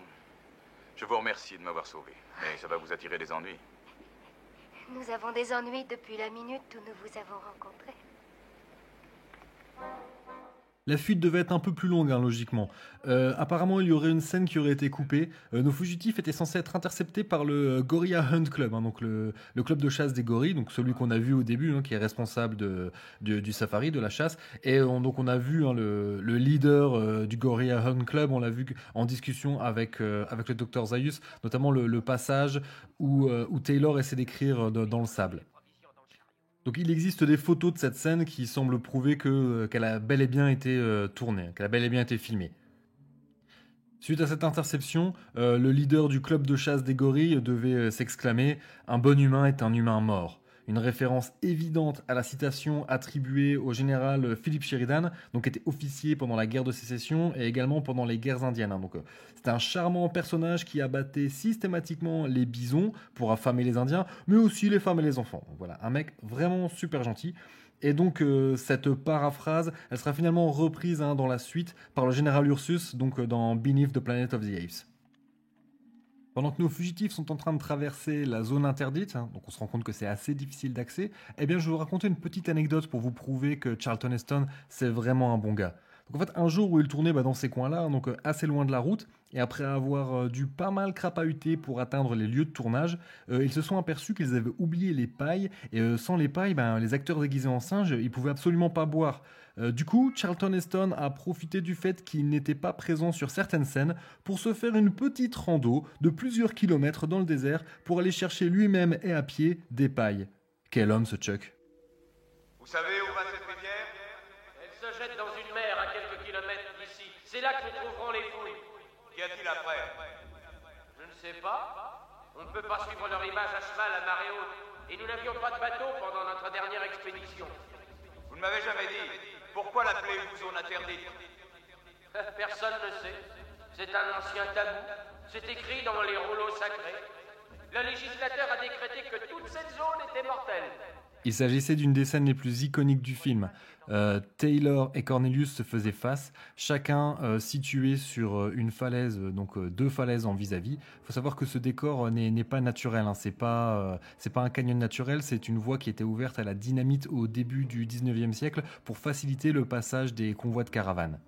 je vous remercie de m'avoir sauvé. Mais ça va vous attirer des ennuis. Nous avons des ennuis depuis la minute où nous vous avons rencontrés. La fuite devait être un peu plus longue, logiquement. Apparemment, il y aurait une scène qui aurait été coupée. Nos fugitifs étaient censés être interceptés par le Gorilla Hunt Club, donc le club de chasse des gorilles, donc celui qu'on a vu au début, qui est responsable du safari, de la chasse. Et donc on a vu le leader du Gorilla Hunt Club, on l'a vu en discussion avec le Dr Zaius, notamment le passage où Taylor essaie d'écrire dans le sable. Donc il existe des photos de cette scène qui semblent prouver qu'elle a bel et bien été tournée, qu'elle a bel et bien été filmée. Suite à cette interception, le leader du club de chasse des gorilles devait s'exclamer « Un bon humain est un humain mort ». Une référence évidente à la citation attribuée au général Philip Sheridan, donc qui était officier pendant la guerre de sécession et également pendant les guerres indiennes. C'était un charmant personnage qui abattait systématiquement les bisons pour affamer les Indiens, mais aussi les femmes et les enfants. Donc voilà, un mec vraiment super gentil. Et donc cette paraphrase, elle sera finalement reprise dans la suite par le général Ursus, donc dans Beneath the Planet of the Apes. Pendant que nos fugitifs sont en train de traverser la zone interdite, donc on se rend compte que c'est assez difficile d'accès, eh bien je vais vous raconter une petite anecdote pour vous prouver que Charlton Heston, c'est vraiment un bon gars. Donc en fait, un jour où il tournait dans ces coins-là, donc assez loin de la route, et après avoir dû pas mal crapahuter pour atteindre les lieux de tournage, ils se sont aperçus qu'ils avaient oublié les pailles, et sans les pailles, les acteurs déguisés en singes, ils pouvaient absolument pas boire. Du coup, Charlton Heston a profité du fait qu'il n'était pas présent sur certaines scènes pour se faire une petite rando de plusieurs kilomètres dans le désert pour aller chercher lui-même et à pied des pailles. Quel homme ce Chuck. Vous savez où va cette rivière? Elle se jette dans une mer à quelques kilomètres d'ici. C'est là que nous trouverons les fouilles. Qu'y a-t-il après? Je ne sais pas. On ne peut pas suivre leur image à cheval à marée haute. Et nous n'avions pas de bateau pendant notre dernière expédition. Vous ne m'avez jamais dit. Pourquoi l'appelez-vous zone interdite? Personne ne sait. C'est un ancien tabou. C'est écrit dans les rouleaux sacrés. Le législateur a décrété que toute cette zone était mortelle. Il s'agissait d'une des scènes les plus iconiques du film. Taylor et Cornelius se faisaient face, chacun situé sur une falaise, donc deux falaises en vis-à-vis. Il faut savoir que ce décor n'est pas naturel, c'est pas un canyon naturel, c'est une voie qui était ouverte à la dynamite au début du 19e siècle pour faciliter le passage des convois de caravanes.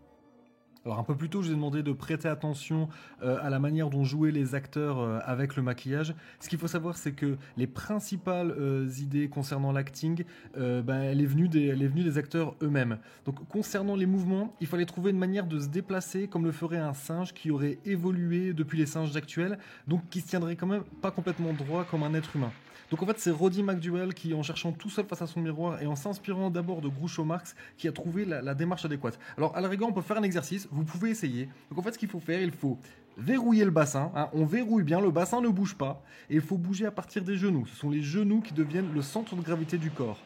Alors un peu plus tôt, je vous ai demandé de prêter attention à la manière dont jouaient les acteurs avec le maquillage. Ce qu'il faut savoir, c'est que les principales idées concernant l'acting, elle est venue des acteurs eux-mêmes. Donc concernant les mouvements, il fallait trouver une manière de se déplacer comme le ferait un singe qui aurait évolué depuis les singes actuels, donc qui se tiendrait quand même pas complètement droit comme un être humain. Donc en fait, c'est Roddy McDowall qui, en cherchant tout seul face à son miroir et en s'inspirant d'abord de Groucho Marx, qui a trouvé la démarche adéquate. Alors à la rigueur, on peut faire un exercice, vous pouvez essayer. Donc en fait, ce qu'il faut faire, il faut verrouiller le bassin, on verrouille bien, le bassin ne bouge pas, et il faut bouger à partir des genoux. Ce sont les genoux qui deviennent le centre de gravité du corps.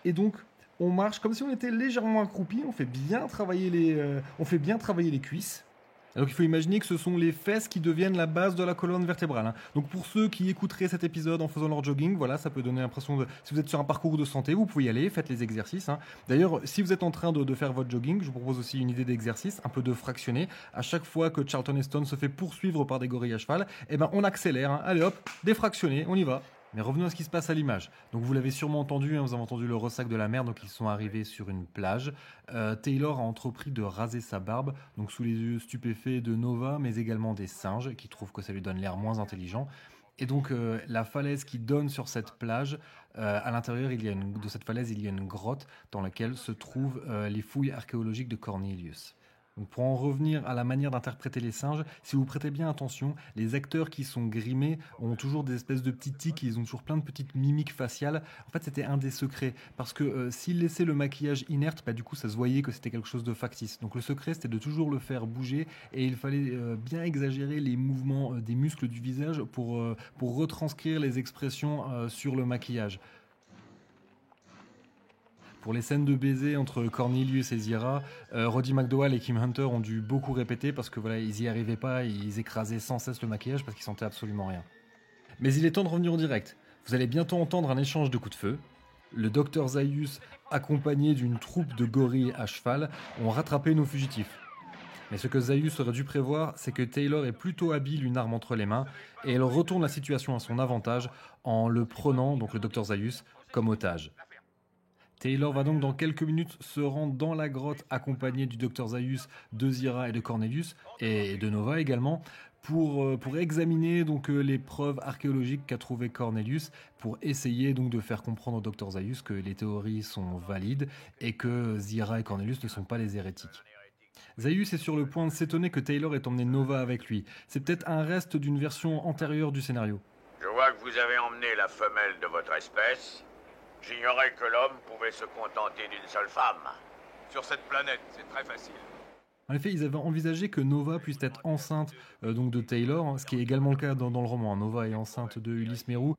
Et donc, on marche comme si on était légèrement accroupi, on fait bien travailler les cuisses. Donc il faut imaginer que ce sont les fesses qui deviennent la base de la colonne vertébrale. Donc pour ceux qui écouteraient cet épisode en faisant leur jogging, voilà, ça peut donner l'impression de... Si vous êtes sur un parcours de santé, vous pouvez y aller, faites les exercices. D'ailleurs, si vous êtes en train de faire votre jogging, je vous propose aussi une idée d'exercice, un peu de fractionné. À chaque fois que Charlton Heston se fait poursuivre par des gorilles à cheval, on accélère. Allez hop, défractionné, on y va. Mais revenons à ce qui se passe à l'image. Donc vous l'avez sûrement entendu, vous avez entendu le ressac de la mer, donc ils sont arrivés sur une plage. Taylor a entrepris de raser sa barbe, donc sous les yeux stupéfaits de Nova, mais également des singes, qui trouvent que ça lui donne l'air moins intelligent. Et donc la falaise qui donne sur cette plage, à l'intérieur de cette falaise, il y a une grotte dans laquelle se trouvent les fouilles archéologiques de Cornelius. Donc pour en revenir à la manière d'interpréter les singes, si vous prêtez bien attention, les acteurs qui sont grimés ont toujours des espèces de petits tics, ils ont toujours plein de petites mimiques faciales. En fait, c'était un des secrets, parce que s'ils laissaient le maquillage inerte, du coup, ça se voyait que c'était quelque chose de factice. Donc le secret, c'était de toujours le faire bouger, et il fallait bien exagérer les mouvements des muscles du visage pour retranscrire les expressions sur le maquillage. Pour les scènes de baiser entre Cornelius et Zira, Roddy McDowall et Kim Hunter ont dû beaucoup répéter parce que voilà, ils y arrivaient pas, ils écrasaient sans cesse le maquillage parce qu'ils sentaient absolument rien. Mais il est temps de revenir en direct. Vous allez bientôt entendre un échange de coups de feu. Le Dr Zaius, accompagné d'une troupe de gorilles à cheval, ont rattrapé nos fugitifs. Mais ce que Zaius aurait dû prévoir, c'est que Taylor est plutôt habile une arme entre les mains et elle retourne la situation à son avantage en le prenant, donc le Dr Zaius, comme otage. Taylor va donc dans quelques minutes se rendre dans la grotte accompagné du Dr Zaius, de Zira et de Cornelius, et de Nova également, pour examiner donc les preuves archéologiques qu'a trouvé Cornelius, pour essayer donc de faire comprendre au Dr Zaius que les théories sont valides et que Zira et Cornelius ne sont pas les hérétiques. Zaius est sur le point de s'étonner que Taylor ait emmené Nova avec lui. C'est peut-être un reste d'une version antérieure du scénario. Je vois que vous avez emmené la femelle de votre espèce. J'ignorais que l'homme pouvait se contenter d'une seule femme. Sur cette planète, c'est très facile. En effet, ils avaient envisagé que Nova puisse être enceinte donc de Taylor, hein, ce qui est également le cas dans le roman. Nova est enceinte de Ulysse Mérou.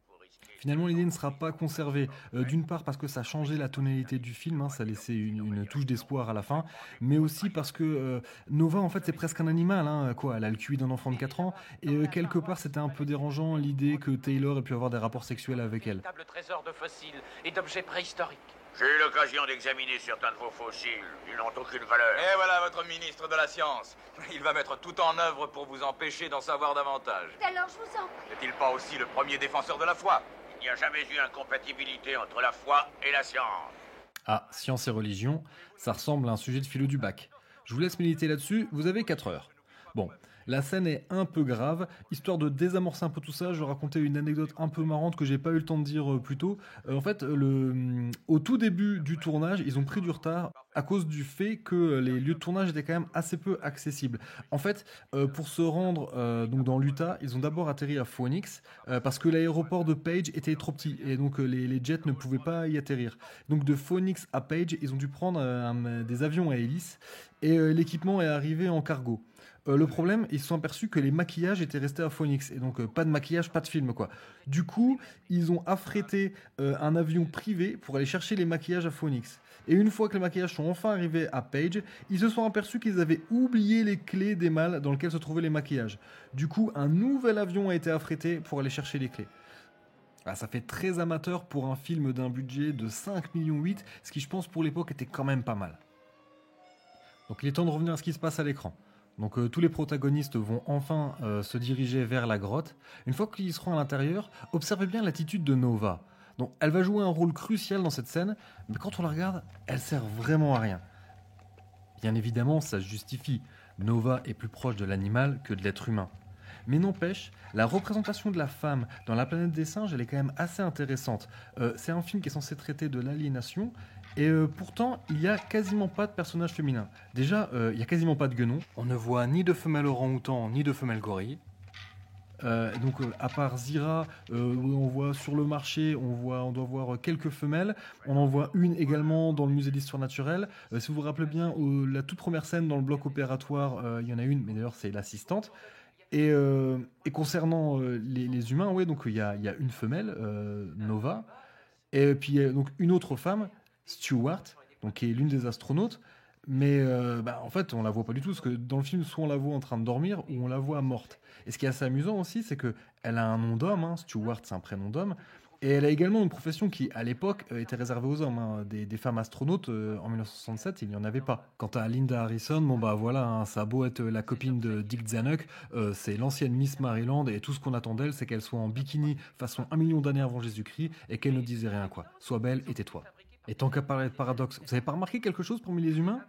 Finalement, l'idée ne sera pas conservée. D'une part parce que ça changeait la tonalité du film, hein, ça laissait une touche d'espoir à la fin, mais aussi parce que Nova, en fait, c'est presque un animal. Hein, quoi, elle a le QI d'un enfant de 4 ans, et quelque part, c'était un peu dérangeant l'idée que Taylor ait pu avoir des rapports sexuels avec elle. Un véritable trésor de fossiles et d'objets préhistoriques. J'ai eu l'occasion d'examiner certains de vos fossiles. Ils n'ont aucune valeur. Et voilà votre ministre de la Science. Il va mettre tout en œuvre pour vous empêcher d'en savoir davantage. Alors, je vous en prie. N'est-il pas aussi le premier défenseur de la foi? Il n'y a jamais eu incompatibilité entre la foi et la science. Ah, science et religion, ça ressemble à un sujet de philo du bac. Je vous laisse méditer là-dessus, vous avez 4 heures. Bon, la scène est un peu grave. Histoire de désamorcer un peu tout ça, je vais raconter une anecdote un peu marrante que j'ai pas eu le temps de dire plus tôt. En fait, au tout début du tournage, ils ont pris du retard à cause du fait que les lieux de tournage étaient quand même assez peu accessibles. En fait, pour se rendre donc dans l'Utah, ils ont d'abord atterri à Phoenix parce que l'aéroport de Page était trop petit et donc les jets ne pouvaient pas y atterrir. Donc de Phoenix à Page, ils ont dû prendre des avions à hélice et l'équipement est arrivé en cargo. Le problème, ils se sont aperçus que les maquillages étaient restés à Phoenix et donc pas de maquillage, pas de film quoi. Du coup, ils ont affrété un avion privé pour aller chercher les maquillages à Phoenix. Et une fois que les maquillages sont enfin arrivés à Page, ils se sont aperçus qu'ils avaient oublié les clés des malles dans lesquelles se trouvaient les maquillages. Du coup, un nouvel avion a été affrété pour aller chercher les clés. Ah, ça fait très amateur pour un film d'un budget de 5,8 millions, ce qui je pense pour l'époque était quand même pas mal. Donc il est temps de revenir à ce qui se passe à l'écran. Donc tous les protagonistes vont enfin se diriger vers la grotte. Une fois qu'ils seront à l'intérieur, observez bien l'attitude de Nova. Donc elle va jouer un rôle crucial dans cette scène, mais quand on la regarde, elle sert vraiment à rien. Bien évidemment, ça se justifie. Nova est plus proche de l'animal que de l'être humain. Mais n'empêche, la représentation de la femme dans La planète des singes, elle est quand même assez intéressante. C'est un film qui est censé traiter de l'aliénation, et pourtant, il n'y a quasiment pas de personnage féminin. Déjà, il n'y a quasiment pas de guenon. On ne voit ni de femelle orang-outan, ni de femelle gorille. Donc à part Zira, on voit sur le marché, on doit voir quelques femelles. On en voit une également dans le musée d'histoire naturelle. Si vous vous rappelez bien, la toute première scène dans le bloc opératoire, il y en a une, mais d'ailleurs c'est l'assistante. Et concernant les humains, ouais, donc il y a une femelle, Nova, et puis donc une autre femme, Stewart, donc qui est l'une des astronautes. Mais en fait, on la voit pas du tout, parce que dans le film, soit on la voit en train de dormir, ou on la voit morte. Et ce qui est assez amusant aussi, c'est que elle a un nom d'homme, hein, Stewart, c'est un prénom d'homme, et elle a également une profession qui, à l'époque, était réservée aux hommes. Hein. Des femmes astronautes, en 1967, il n'y en avait pas. Quant à Linda Harrison, bon bah voilà, hein, ça a beau être la copine de Dick Zanuck, c'est l'ancienne Miss Maryland, et tout ce qu'on attend d'elle, c'est qu'elle soit en bikini façon 1 million d'années avant Jésus-Christ, et qu'elle ne disait rien, quoi. Sois belle et tais-toi. Et tant qu'à parler de paradoxe, vous avez pas remarqué quelque chose parmi les humains ?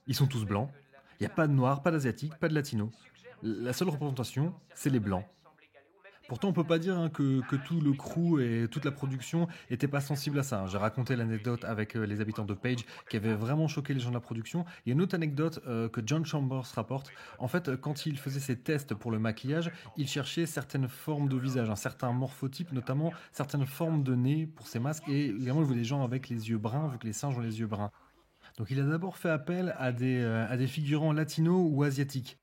Ils sont tous blancs. Il n'y a pas de noirs, pas d'asiatiques, pas de latinos. La seule représentation, c'est les blancs. Pourtant, on peut pas dire que tout le crew et toute la production n'étaient pas sensibles à ça. J'ai raconté l'anecdote avec les habitants de Page qui avait vraiment choqué les gens de la production. Il y a une autre anecdote que John Chambers rapporte. En fait, quand il faisait ses tests pour le maquillage, il cherchait certaines formes de visage, un certain morphotype, notamment certaines formes de nez pour ses masques. Et également, il voulait des gens avec les yeux bruns, vu que les singes ont les yeux bruns. Donc il a d'abord fait appel à des figurants latinos ou asiatiques.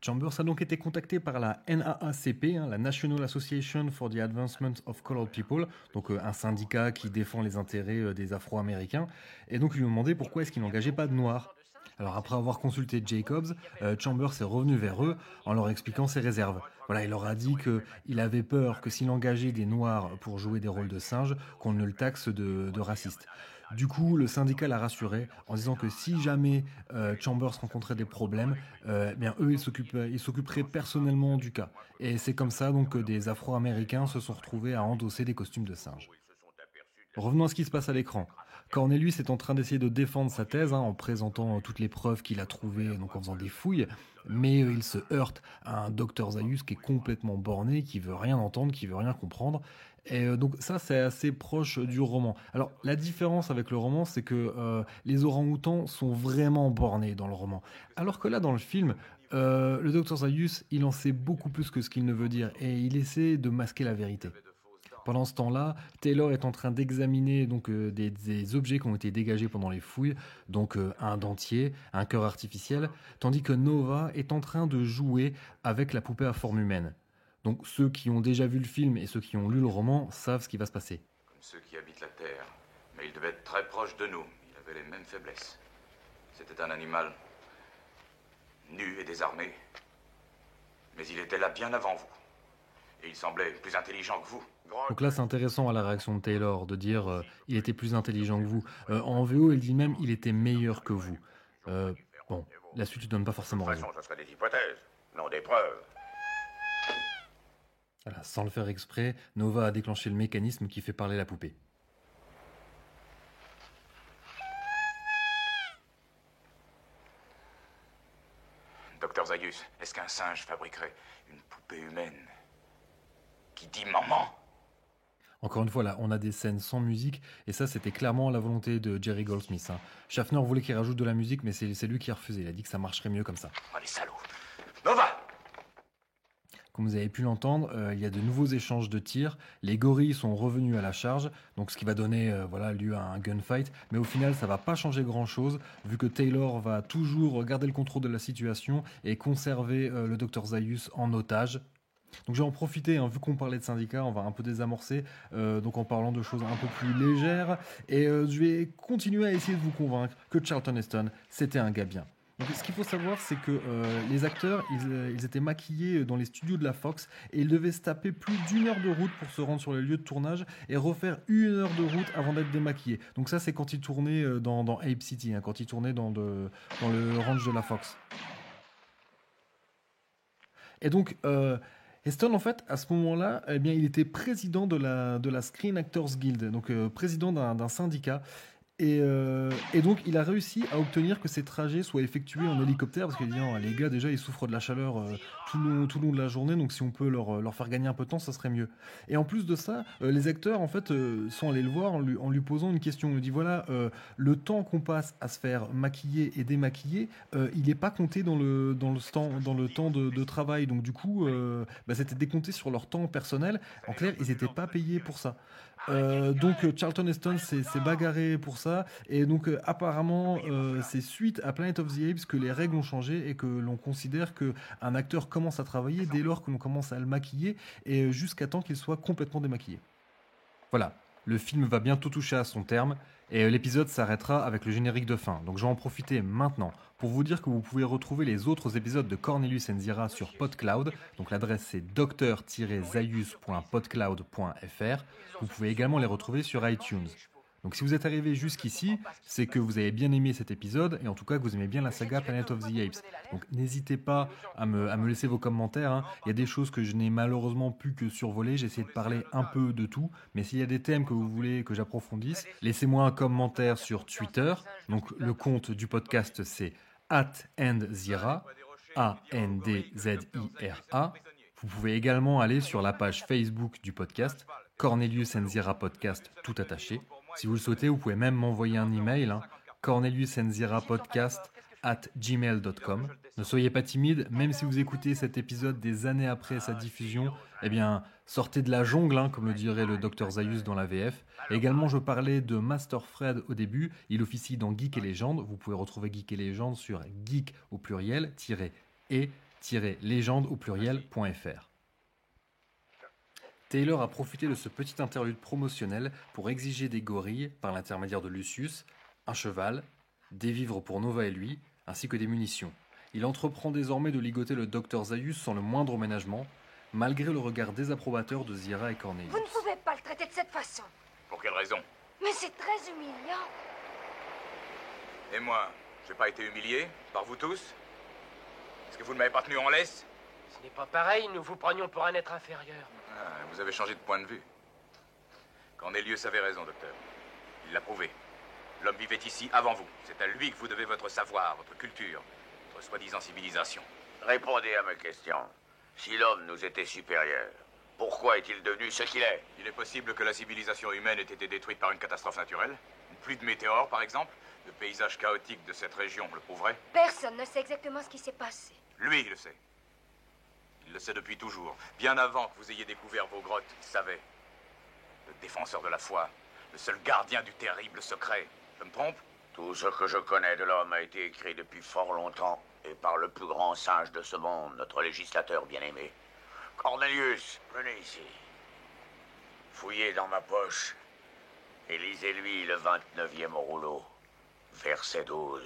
Chambers a donc été contacté par la NAACP, la National Association for the Advancement of Colored People, donc un syndicat qui défend les intérêts des Afro-Américains, et donc ils lui ont demandé pourquoi est-ce qu'il n'engageait pas de Noirs. Alors après avoir consulté Jacobs, Chambers est revenu vers eux en leur expliquant ses réserves. Voilà, il leur a dit qu'il avait peur que s'il engageait des Noirs pour jouer des rôles de singes, qu'on ne le taxe de raciste. Du coup, le syndicat l'a rassuré en disant que si jamais Chambers rencontrait des problèmes, bien eux, ils s'occuperaient personnellement du cas. Et c'est comme ça donc que des Afro-Américains se sont retrouvés à endosser des costumes de singes. Ils se sont aperçus Revenons à ce qui se passe à l'écran. Cornelius est en train d'essayer de défendre sa thèse en présentant toutes les preuves qu'il a trouvées donc en faisant des fouilles, mais il se heurte à un Dr Zaius qui est complètement borné, qui veut rien entendre, qui veut rien comprendre. Et donc ça, c'est assez proche du roman. Alors la différence avec le roman, c'est que les orang-outans sont vraiment bornés dans le roman, alors que là, dans le film, le Dr Zaius, il en sait beaucoup plus que ce qu'il ne veut dire, et il essaie de masquer la vérité. Pendant ce temps-là, Taylor est en train d'examiner donc des objets qui ont été dégagés pendant les fouilles, donc un dentier, un cœur artificiel, tandis que Nova est en train de jouer avec la poupée à forme humaine. Donc ceux qui ont déjà vu le film et ceux qui ont lu le roman savent ce qui va se passer. Comme ceux qui habitent la Terre. Mais il devait être très proche de nous. Il avait les mêmes faiblesses. C'était un animal nu et désarmé. Mais il était là bien avant vous. Et il semblait plus intelligent que vous. Donc là, c'est intéressant à la réaction de Taylor de dire il était plus intelligent que vous. En VO, il dit même il était meilleur que vous. Bon, la suite ne donne pas forcément raison. De toute façon, ce serait des hypothèses, non des preuves. Voilà, sans le faire exprès, Nova a déclenché le mécanisme qui fait parler la poupée. Dr Zaius, est-ce qu'un singe fabriquerait une poupée humaine qui dit maman? Encore une fois, là, on a des scènes sans musique, et ça, c'était clairement la volonté de Jerry Goldsmith. Schaffner voulait qu'il rajoute de la musique, mais c'est lui qui a refusé. Il a dit que ça marcherait mieux comme ça. Oh, les salauds! Nova! Comme vous avez pu l'entendre, il y a de nouveaux échanges de tirs. Les gorilles sont revenus à la charge, donc ce qui va donner lieu à un gunfight. Mais au final, ça va pas changer grand-chose, vu que Taylor va toujours garder le contrôle de la situation et conserver le Dr Zaius en otage. Donc je vais en profiter, vu qu'on parlait de syndicats, on va un peu désamorcer, donc en parlant de choses un peu plus légères. Et je vais continuer à essayer de vous convaincre que Charlton Heston, c'était un gars bien. Donc, ce qu'il faut savoir, c'est que les acteurs, ils étaient maquillés dans les studios de la Fox et ils devaient se taper plus d'1 heure de route pour se rendre sur les lieux de tournage et refaire 1 heure de route avant d'être démaquillés. Donc ça, c'est quand ils tournaient dans Ape City, quand ils tournaient dans le ranch de la Fox. Et donc, Heston, en fait, à ce moment-là, eh bien, il était président de la Screen Actors Guild, donc président d'un syndicat. Et donc, il a réussi à obtenir que ces trajets soient effectués en hélicoptère, parce qu'il dit, non, les gars, déjà, ils souffrent de la chaleur tout le long de la journée, donc si on peut leur faire gagner un peu de temps, ça serait mieux. Et en plus de ça, les acteurs, en fait, sont allés le voir en lui posant une question. On lui dit, voilà, le temps qu'on passe à se faire maquiller et démaquiller, il n'est pas compté dans le temps de travail. Donc, du coup, c'était décompté sur leur temps personnel. En clair, ils n'étaient pas payés pour ça. Donc Charlton Heston s'est bagarré pour ça et donc apparemment c'est suite à Planet of the Apes que les règles ont changé et que l'on considère qu'un acteur commence à travailler dès lors que l'on commence à le maquiller et jusqu'à temps qu'il soit complètement démaquillé. Voilà, le film va bientôt toucher à son terme et l'épisode s'arrêtera avec le générique de fin. Donc je vais en profiter maintenant pour vous dire que vous pouvez retrouver les autres épisodes de Cornelius Zira sur PodCloud. Donc l'adresse c'est dr-zaius.podcloud.fr. Vous pouvez également les retrouver sur iTunes. Donc si vous êtes arrivé jusqu'ici, c'est que vous avez bien aimé cet épisode et en tout cas que vous aimez bien la saga Planet of the Apes. Donc n'hésitez pas à me laisser vos commentaires. Il y a des choses que je n'ai malheureusement pu que survoler. J'ai essayé de parler un peu de tout. Mais s'il y a des thèmes que vous voulez que j'approfondisse, laissez-moi un commentaire sur Twitter. Donc le compte du podcast c'est @ndzira, ANDZIRA. Vous pouvez également aller sur la page Facebook du podcast, Cornelius Zira Podcast, tout attaché. Si vous le souhaitez, vous pouvez même m'envoyer un email, corneliuszirapodcast@gmail.com. Ne soyez pas timide, même si vous écoutez cet épisode des années après sa diffusion, eh bien, sortez de la jungle, comme le dirait le Dr Zaius dans la VF. Et également, je parlais de Master Fred au début, il officie dans Geek et Légende. Vous pouvez retrouver Geek et Légende sur geek au pluriel, -et-légende au pluriel.fr. Taylor a profité de ce petit interlude promotionnel pour exiger des gorilles, par l'intermédiaire de Lucius, un cheval, des vivres pour Nova et lui, ainsi que des munitions. Il entreprend désormais de ligoter le Dr Zaius sans le moindre ménagement, malgré le regard désapprobateur de Zira et Cornelius. Vous ne pouvez pas le traiter de cette façon. Pour quelle raison? Mais c'est très humiliant. Et moi, j'ai pas été humilié par vous tous? Est-ce que vous ne m'avez pas tenu en laisse? Ce n'est pas pareil, nous vous prenions pour un être inférieur. Vous avez changé de point de vue. Cornelius avait raison, docteur. Il l'a prouvé. L'homme vivait ici avant vous. C'est à lui que vous devez votre savoir, votre culture, votre soi-disant civilisation. Répondez à ma question. Si l'homme nous était supérieur, pourquoi est-il devenu ce qu'il est? Il est possible que la civilisation humaine ait été détruite par une catastrophe naturelle. Une pluie de météores, par exemple. Le paysage chaotique de cette région le prouverait. Personne ne sait exactement ce qui s'est passé. Lui, il le sait. Il le sait depuis toujours. Bien avant que vous ayez découvert vos grottes, il savait. Le défenseur de la foi. Le seul gardien du terrible secret. Je me trompe? Tout ce que je connais de l'homme a été écrit depuis fort longtemps et par le plus grand singe de ce monde, notre législateur bien-aimé. Cornelius, venez ici. Fouillez dans ma poche et lisez-lui le 29e au rouleau, verset 12.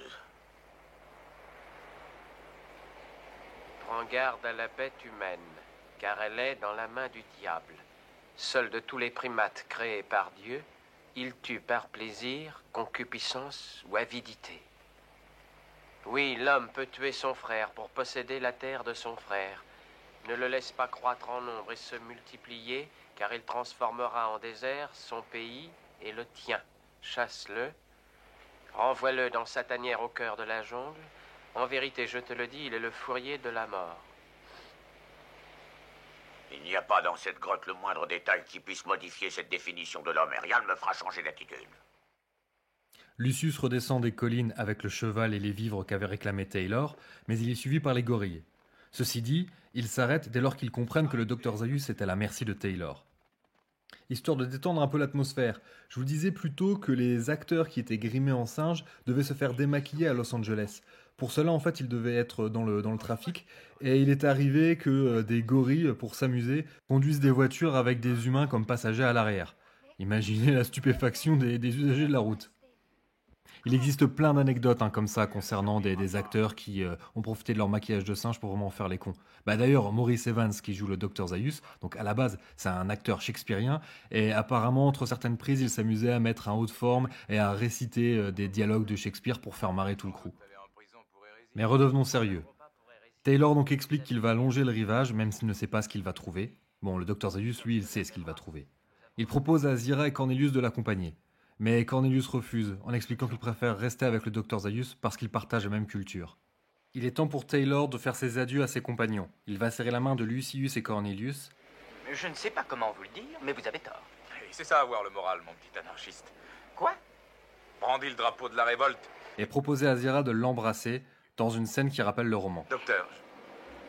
Prends garde à la bête humaine, car elle est dans la main du diable. Seul de tous les primates créés par Dieu, il tue par plaisir, concupiscence ou avidité. Oui, l'homme peut tuer son frère pour posséder la terre de son frère. Ne le laisse pas croître en nombre et se multiplier, car il transformera en désert son pays et le tien. Chasse-le, renvoie-le dans sa tanière au cœur de la jungle. En vérité, je te le dis, il est le fourrier de la mort. Il n'y a pas dans cette grotte le moindre détail qui puisse modifier cette définition de l'homme et rien ne me fera changer d'attitude. Lucius redescend des collines avec le cheval et les vivres qu'avait réclamé Taylor, mais il est suivi par les gorilles. Ceci dit, ils s'arrêtent dès lors qu'ils comprennent que le Dr Zaius est à la merci de Taylor. Histoire de détendre un peu l'atmosphère, je vous disais plus tôt que les acteurs qui étaient grimés en singes devaient se faire démaquiller à Los Angeles. Pour cela, en fait, ils devaient être dans le trafic, et il est arrivé que des gorilles, pour s'amuser, conduisent des voitures avec des humains comme passagers à l'arrière. Imaginez la stupéfaction des usagers de la route. Il existe plein d'anecdotes comme ça concernant des acteurs qui ont profité de leur maquillage de singe pour vraiment faire les cons. D'ailleurs, Maurice Evans qui joue le Dr Zaius, donc à la base c'est un acteur shakespearien, et apparemment entre certaines prises il s'amusait à mettre un haut de forme et à réciter des dialogues de Shakespeare pour faire marrer tout le crew. Mais redevenons sérieux. Taylor donc explique qu'il va longer le rivage même s'il ne sait pas ce qu'il va trouver. Bon, le Dr Zaius lui il sait ce qu'il va trouver. Il propose à Zira et Cornelius de l'accompagner. Mais Cornelius refuse, en expliquant qu'il préfère rester avec le Dr Zaius parce qu'ils partagent la même culture. Il est temps pour Taylor de faire ses adieux à ses compagnons. Il va serrer la main de Lucius et Cornelius. Je ne sais pas comment vous le dire, mais vous avez tort. C'est ça avoir le moral, mon petit anarchiste. Quoi? Brandis le drapeau de la révolte. Et proposer à Zira de l'embrasser dans une scène qui rappelle le roman. Docteur,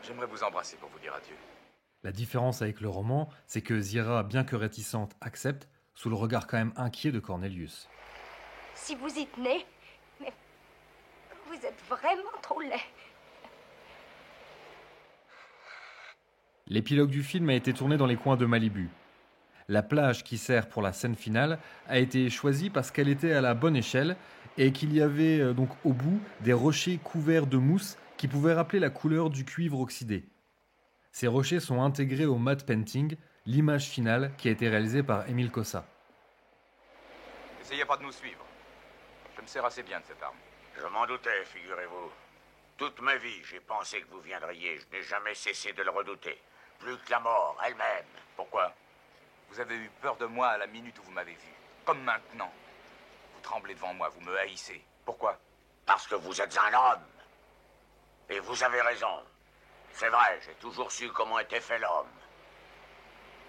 j'aimerais vous embrasser pour vous dire adieu. La différence avec le roman, c'est que Zira, bien que réticente, accepte, sous le regard quand même inquiet de Cornelius. Si vous y tenez, mais vous êtes vraiment trop laid. L'épilogue du film a été tourné dans les coins de Malibu. La plage qui sert pour la scène finale a été choisie parce qu'elle était à la bonne échelle et qu'il y avait donc au bout des rochers couverts de mousse qui pouvaient rappeler la couleur du cuivre oxydé. Ces rochers sont intégrés au matte painting, l'image finale qui a été réalisée par Émile Cossa. N'essayez pas de nous suivre. Je me sers assez bien de cette arme. Je m'en doutais, figurez-vous. Toute ma vie, j'ai pensé que vous viendriez. Je n'ai jamais cessé de le redouter. Plus que la mort elle-même. Pourquoi? Vous avez eu peur de moi à la minute où vous m'avez vu. Comme maintenant. Vous tremblez devant moi, vous me haïssez. Pourquoi? Parce que vous êtes un homme. Et vous avez raison. C'est vrai, j'ai toujours su comment était fait l'homme.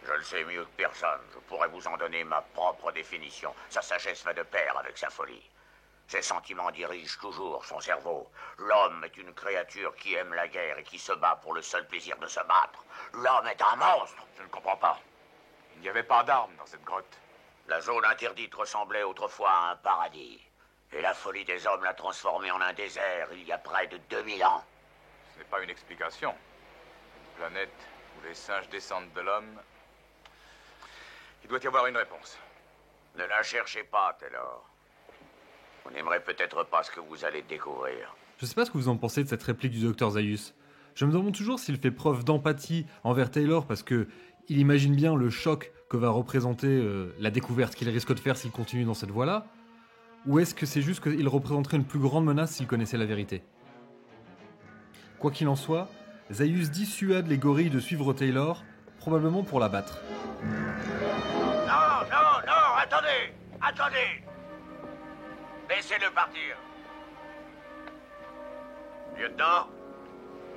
Je le sais mieux que personne. Je pourrais vous en donner ma propre définition. Sa sagesse va de pair avec sa folie. Ses sentiments dirigent toujours son cerveau. L'homme est une créature qui aime la guerre et qui se bat pour le seul plaisir de se battre. L'homme est un monstre. Je ne comprends pas. Il n'y avait pas d'armes dans cette grotte. La zone interdite ressemblait autrefois à un paradis. Et la folie des hommes l'a transformé en un désert il y a près de 2000 ans. Ce n'est pas une explication. Une planète où les singes descendent de l'homme. Il doit y avoir une réponse. Ne la cherchez pas, Taylor. Vous n'aimerez peut-être pas ce que vous allez découvrir. Je sais pas ce que vous en pensez de cette réplique du Dr Zaius. Je me demande toujours s'il fait preuve d'empathie envers Taylor parce que il imagine bien le choc que va représenter la découverte qu'il risque de faire s'il continue dans cette voie-là. Ou est-ce que c'est juste qu'il représenterait une plus grande menace s'il connaissait la vérité? Quoi qu'il en soit, Zaius dissuade les gorilles de suivre Taylor, probablement pour l'abattre. Non, non, non, Attendez! Laissez-le partir. Lieutenant,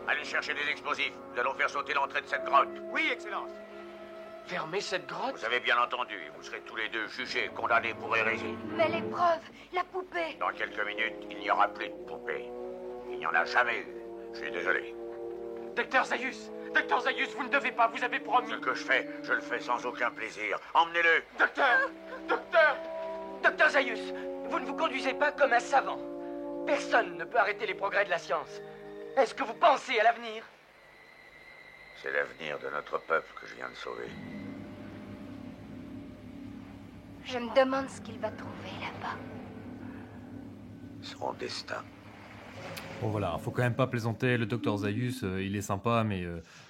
allez chercher des explosifs. Nous allons faire sauter l'entrée de cette grotte. Oui, Excellence. Fermer cette grotte? Vous avez bien entendu, vous serez tous les deux jugés, condamnés pour hérésie. Mais les preuves, la poupée. Dans quelques minutes, il n'y aura plus de poupée. Il n'y en a jamais eu. Je suis désolé. Docteur Zaius, vous ne devez pas, vous avez promis. Ce que je fais, je le fais sans aucun plaisir. Emmenez-le. Docteur Zaius, vous ne vous conduisez pas comme un savant. Personne ne peut arrêter les progrès de la science. Est-ce que vous pensez à l'avenir? C'est l'avenir de notre peuple que je viens de sauver. Je me demande ce qu'il va trouver là-bas. Son destin. Bon voilà, faut quand même pas plaisanter, le Dr Zaius, il est sympa, mais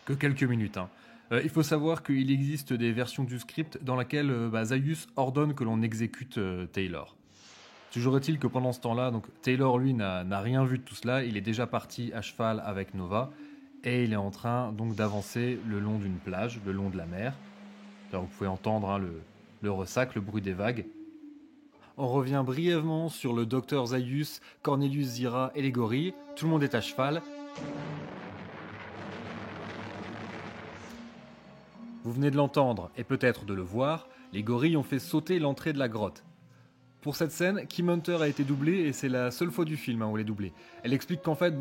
que quelques minutes. Hein. Il faut savoir qu'il existe des versions du script dans laquelle Zaius ordonne que l'on exécute Taylor. Toujours est-il que pendant ce temps-là, donc Taylor lui n'a rien vu de tout cela, il est déjà parti à cheval avec Nova, et il est en train donc d'avancer le long d'une plage, le long de la mer. Alors, vous pouvez entendre hein, le ressac, le bruit des vagues. On revient brièvement sur le docteur Zaius, Cornelius Zira et les gorilles. Tout le monde est à cheval. Vous venez de l'entendre et peut-être de le voir, les gorilles ont fait sauter l'entrée de la grotte. Pour cette scène, Kim Hunter a été doublée et c'est la seule fois du film où elle est doublée. Elle explique qu'en fait,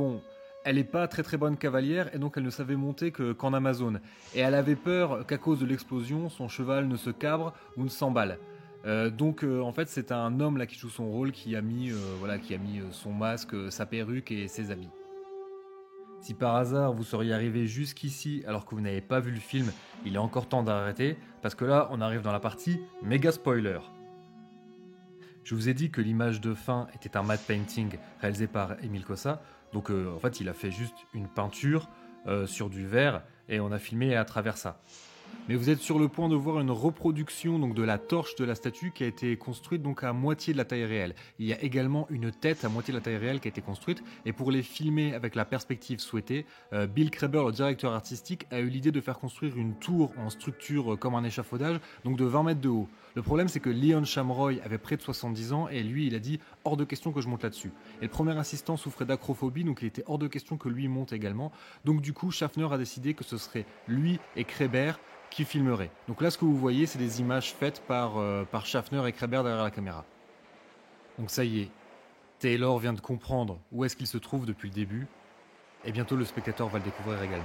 elle n'est pas très bonne cavalière et donc elle ne savait monter qu'en Amazone. Et elle avait peur qu'à cause de l'explosion, son cheval ne se cabre ou ne s'emballe. En fait c'est un homme là qui joue son rôle qui a mis son masque, sa perruque et ses habits. Si par hasard vous seriez arrivé jusqu'ici alors que vous n'avez pas vu le film, il est encore temps d'arrêter parce que là on arrive dans la partie méga spoiler. Je vous ai dit que l'image de fin était un matte painting réalisé par Emile Cossa, donc en fait il a fait juste une peinture sur du verre et on a filmé à travers ça. Mais vous êtes sur le point de voir une reproduction donc, de la torche de la statue qui a été construite donc, à moitié de la taille réelle. Il y a également une tête à moitié de la taille réelle qui a été construite. Et pour les filmer avec la perspective souhaitée, Bill Kraber, le directeur artistique, a eu l'idée de faire construire une tour en structure comme un échafaudage, donc de 20 mètres de haut. Le problème, c'est que Leon Shamroy avait près de 70 ans et lui, il a dit hors de question que je monte là-dessus. Et le premier assistant souffrait d'acrophobie, donc il était hors de question que lui monte également. Donc du coup, Schaffner a décidé que ce serait lui et Kraber qui filmerait. Donc là, ce que vous voyez, c'est des images faites par Schaffner et Kraber derrière la caméra. Donc ça y est, Taylor vient de comprendre où est-ce qu'il se trouve depuis le début, et bientôt le spectateur va le découvrir également.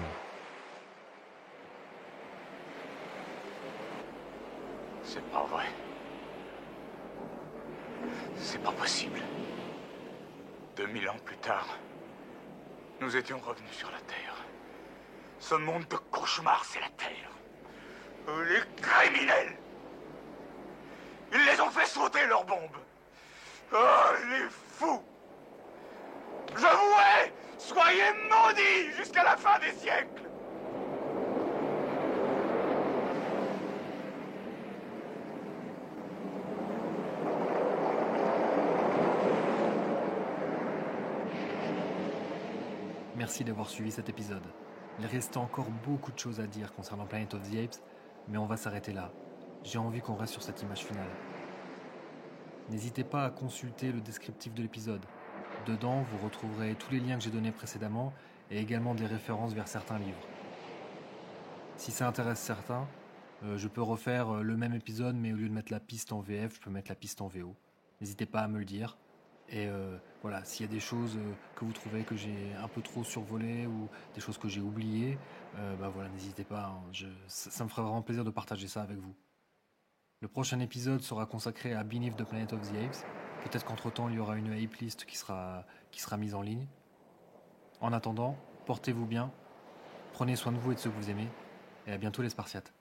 C'est pas vrai. C'est pas possible. 2000 ans plus tard, nous étions revenus sur la Terre. Ce monde de cauchemar, c'est la Terre. Les criminels! Ils les ont fait sauter leurs bombes! Oh, les fous! Je vous hais! Soyez maudits jusqu'à la fin des siècles! Merci d'avoir suivi cet épisode. Il reste encore beaucoup de choses à dire concernant Planet of the Apes, mais on va s'arrêter là. J'ai envie qu'on reste sur cette image finale. N'hésitez pas à consulter le descriptif de l'épisode. Dedans, vous retrouverez tous les liens que j'ai donnés précédemment et également des références vers certains livres. Si ça intéresse certains, je peux refaire le même épisode, mais au lieu de mettre la piste en VF, je peux mettre la piste en VO. N'hésitez pas à me le dire. Et voilà, s'il y a des choses que vous trouvez que j'ai un peu trop survolées ou des choses que j'ai oubliées, n'hésitez pas. Hein, ça me ferait vraiment plaisir de partager ça avec vous. Le prochain épisode sera consacré à Beneath the Planet of the Apes. Peut-être qu'entre-temps, il y aura une ape list qui sera mise en ligne. En attendant, portez-vous bien, prenez soin de vous et de ceux que vous aimez, et à bientôt les Spartiates.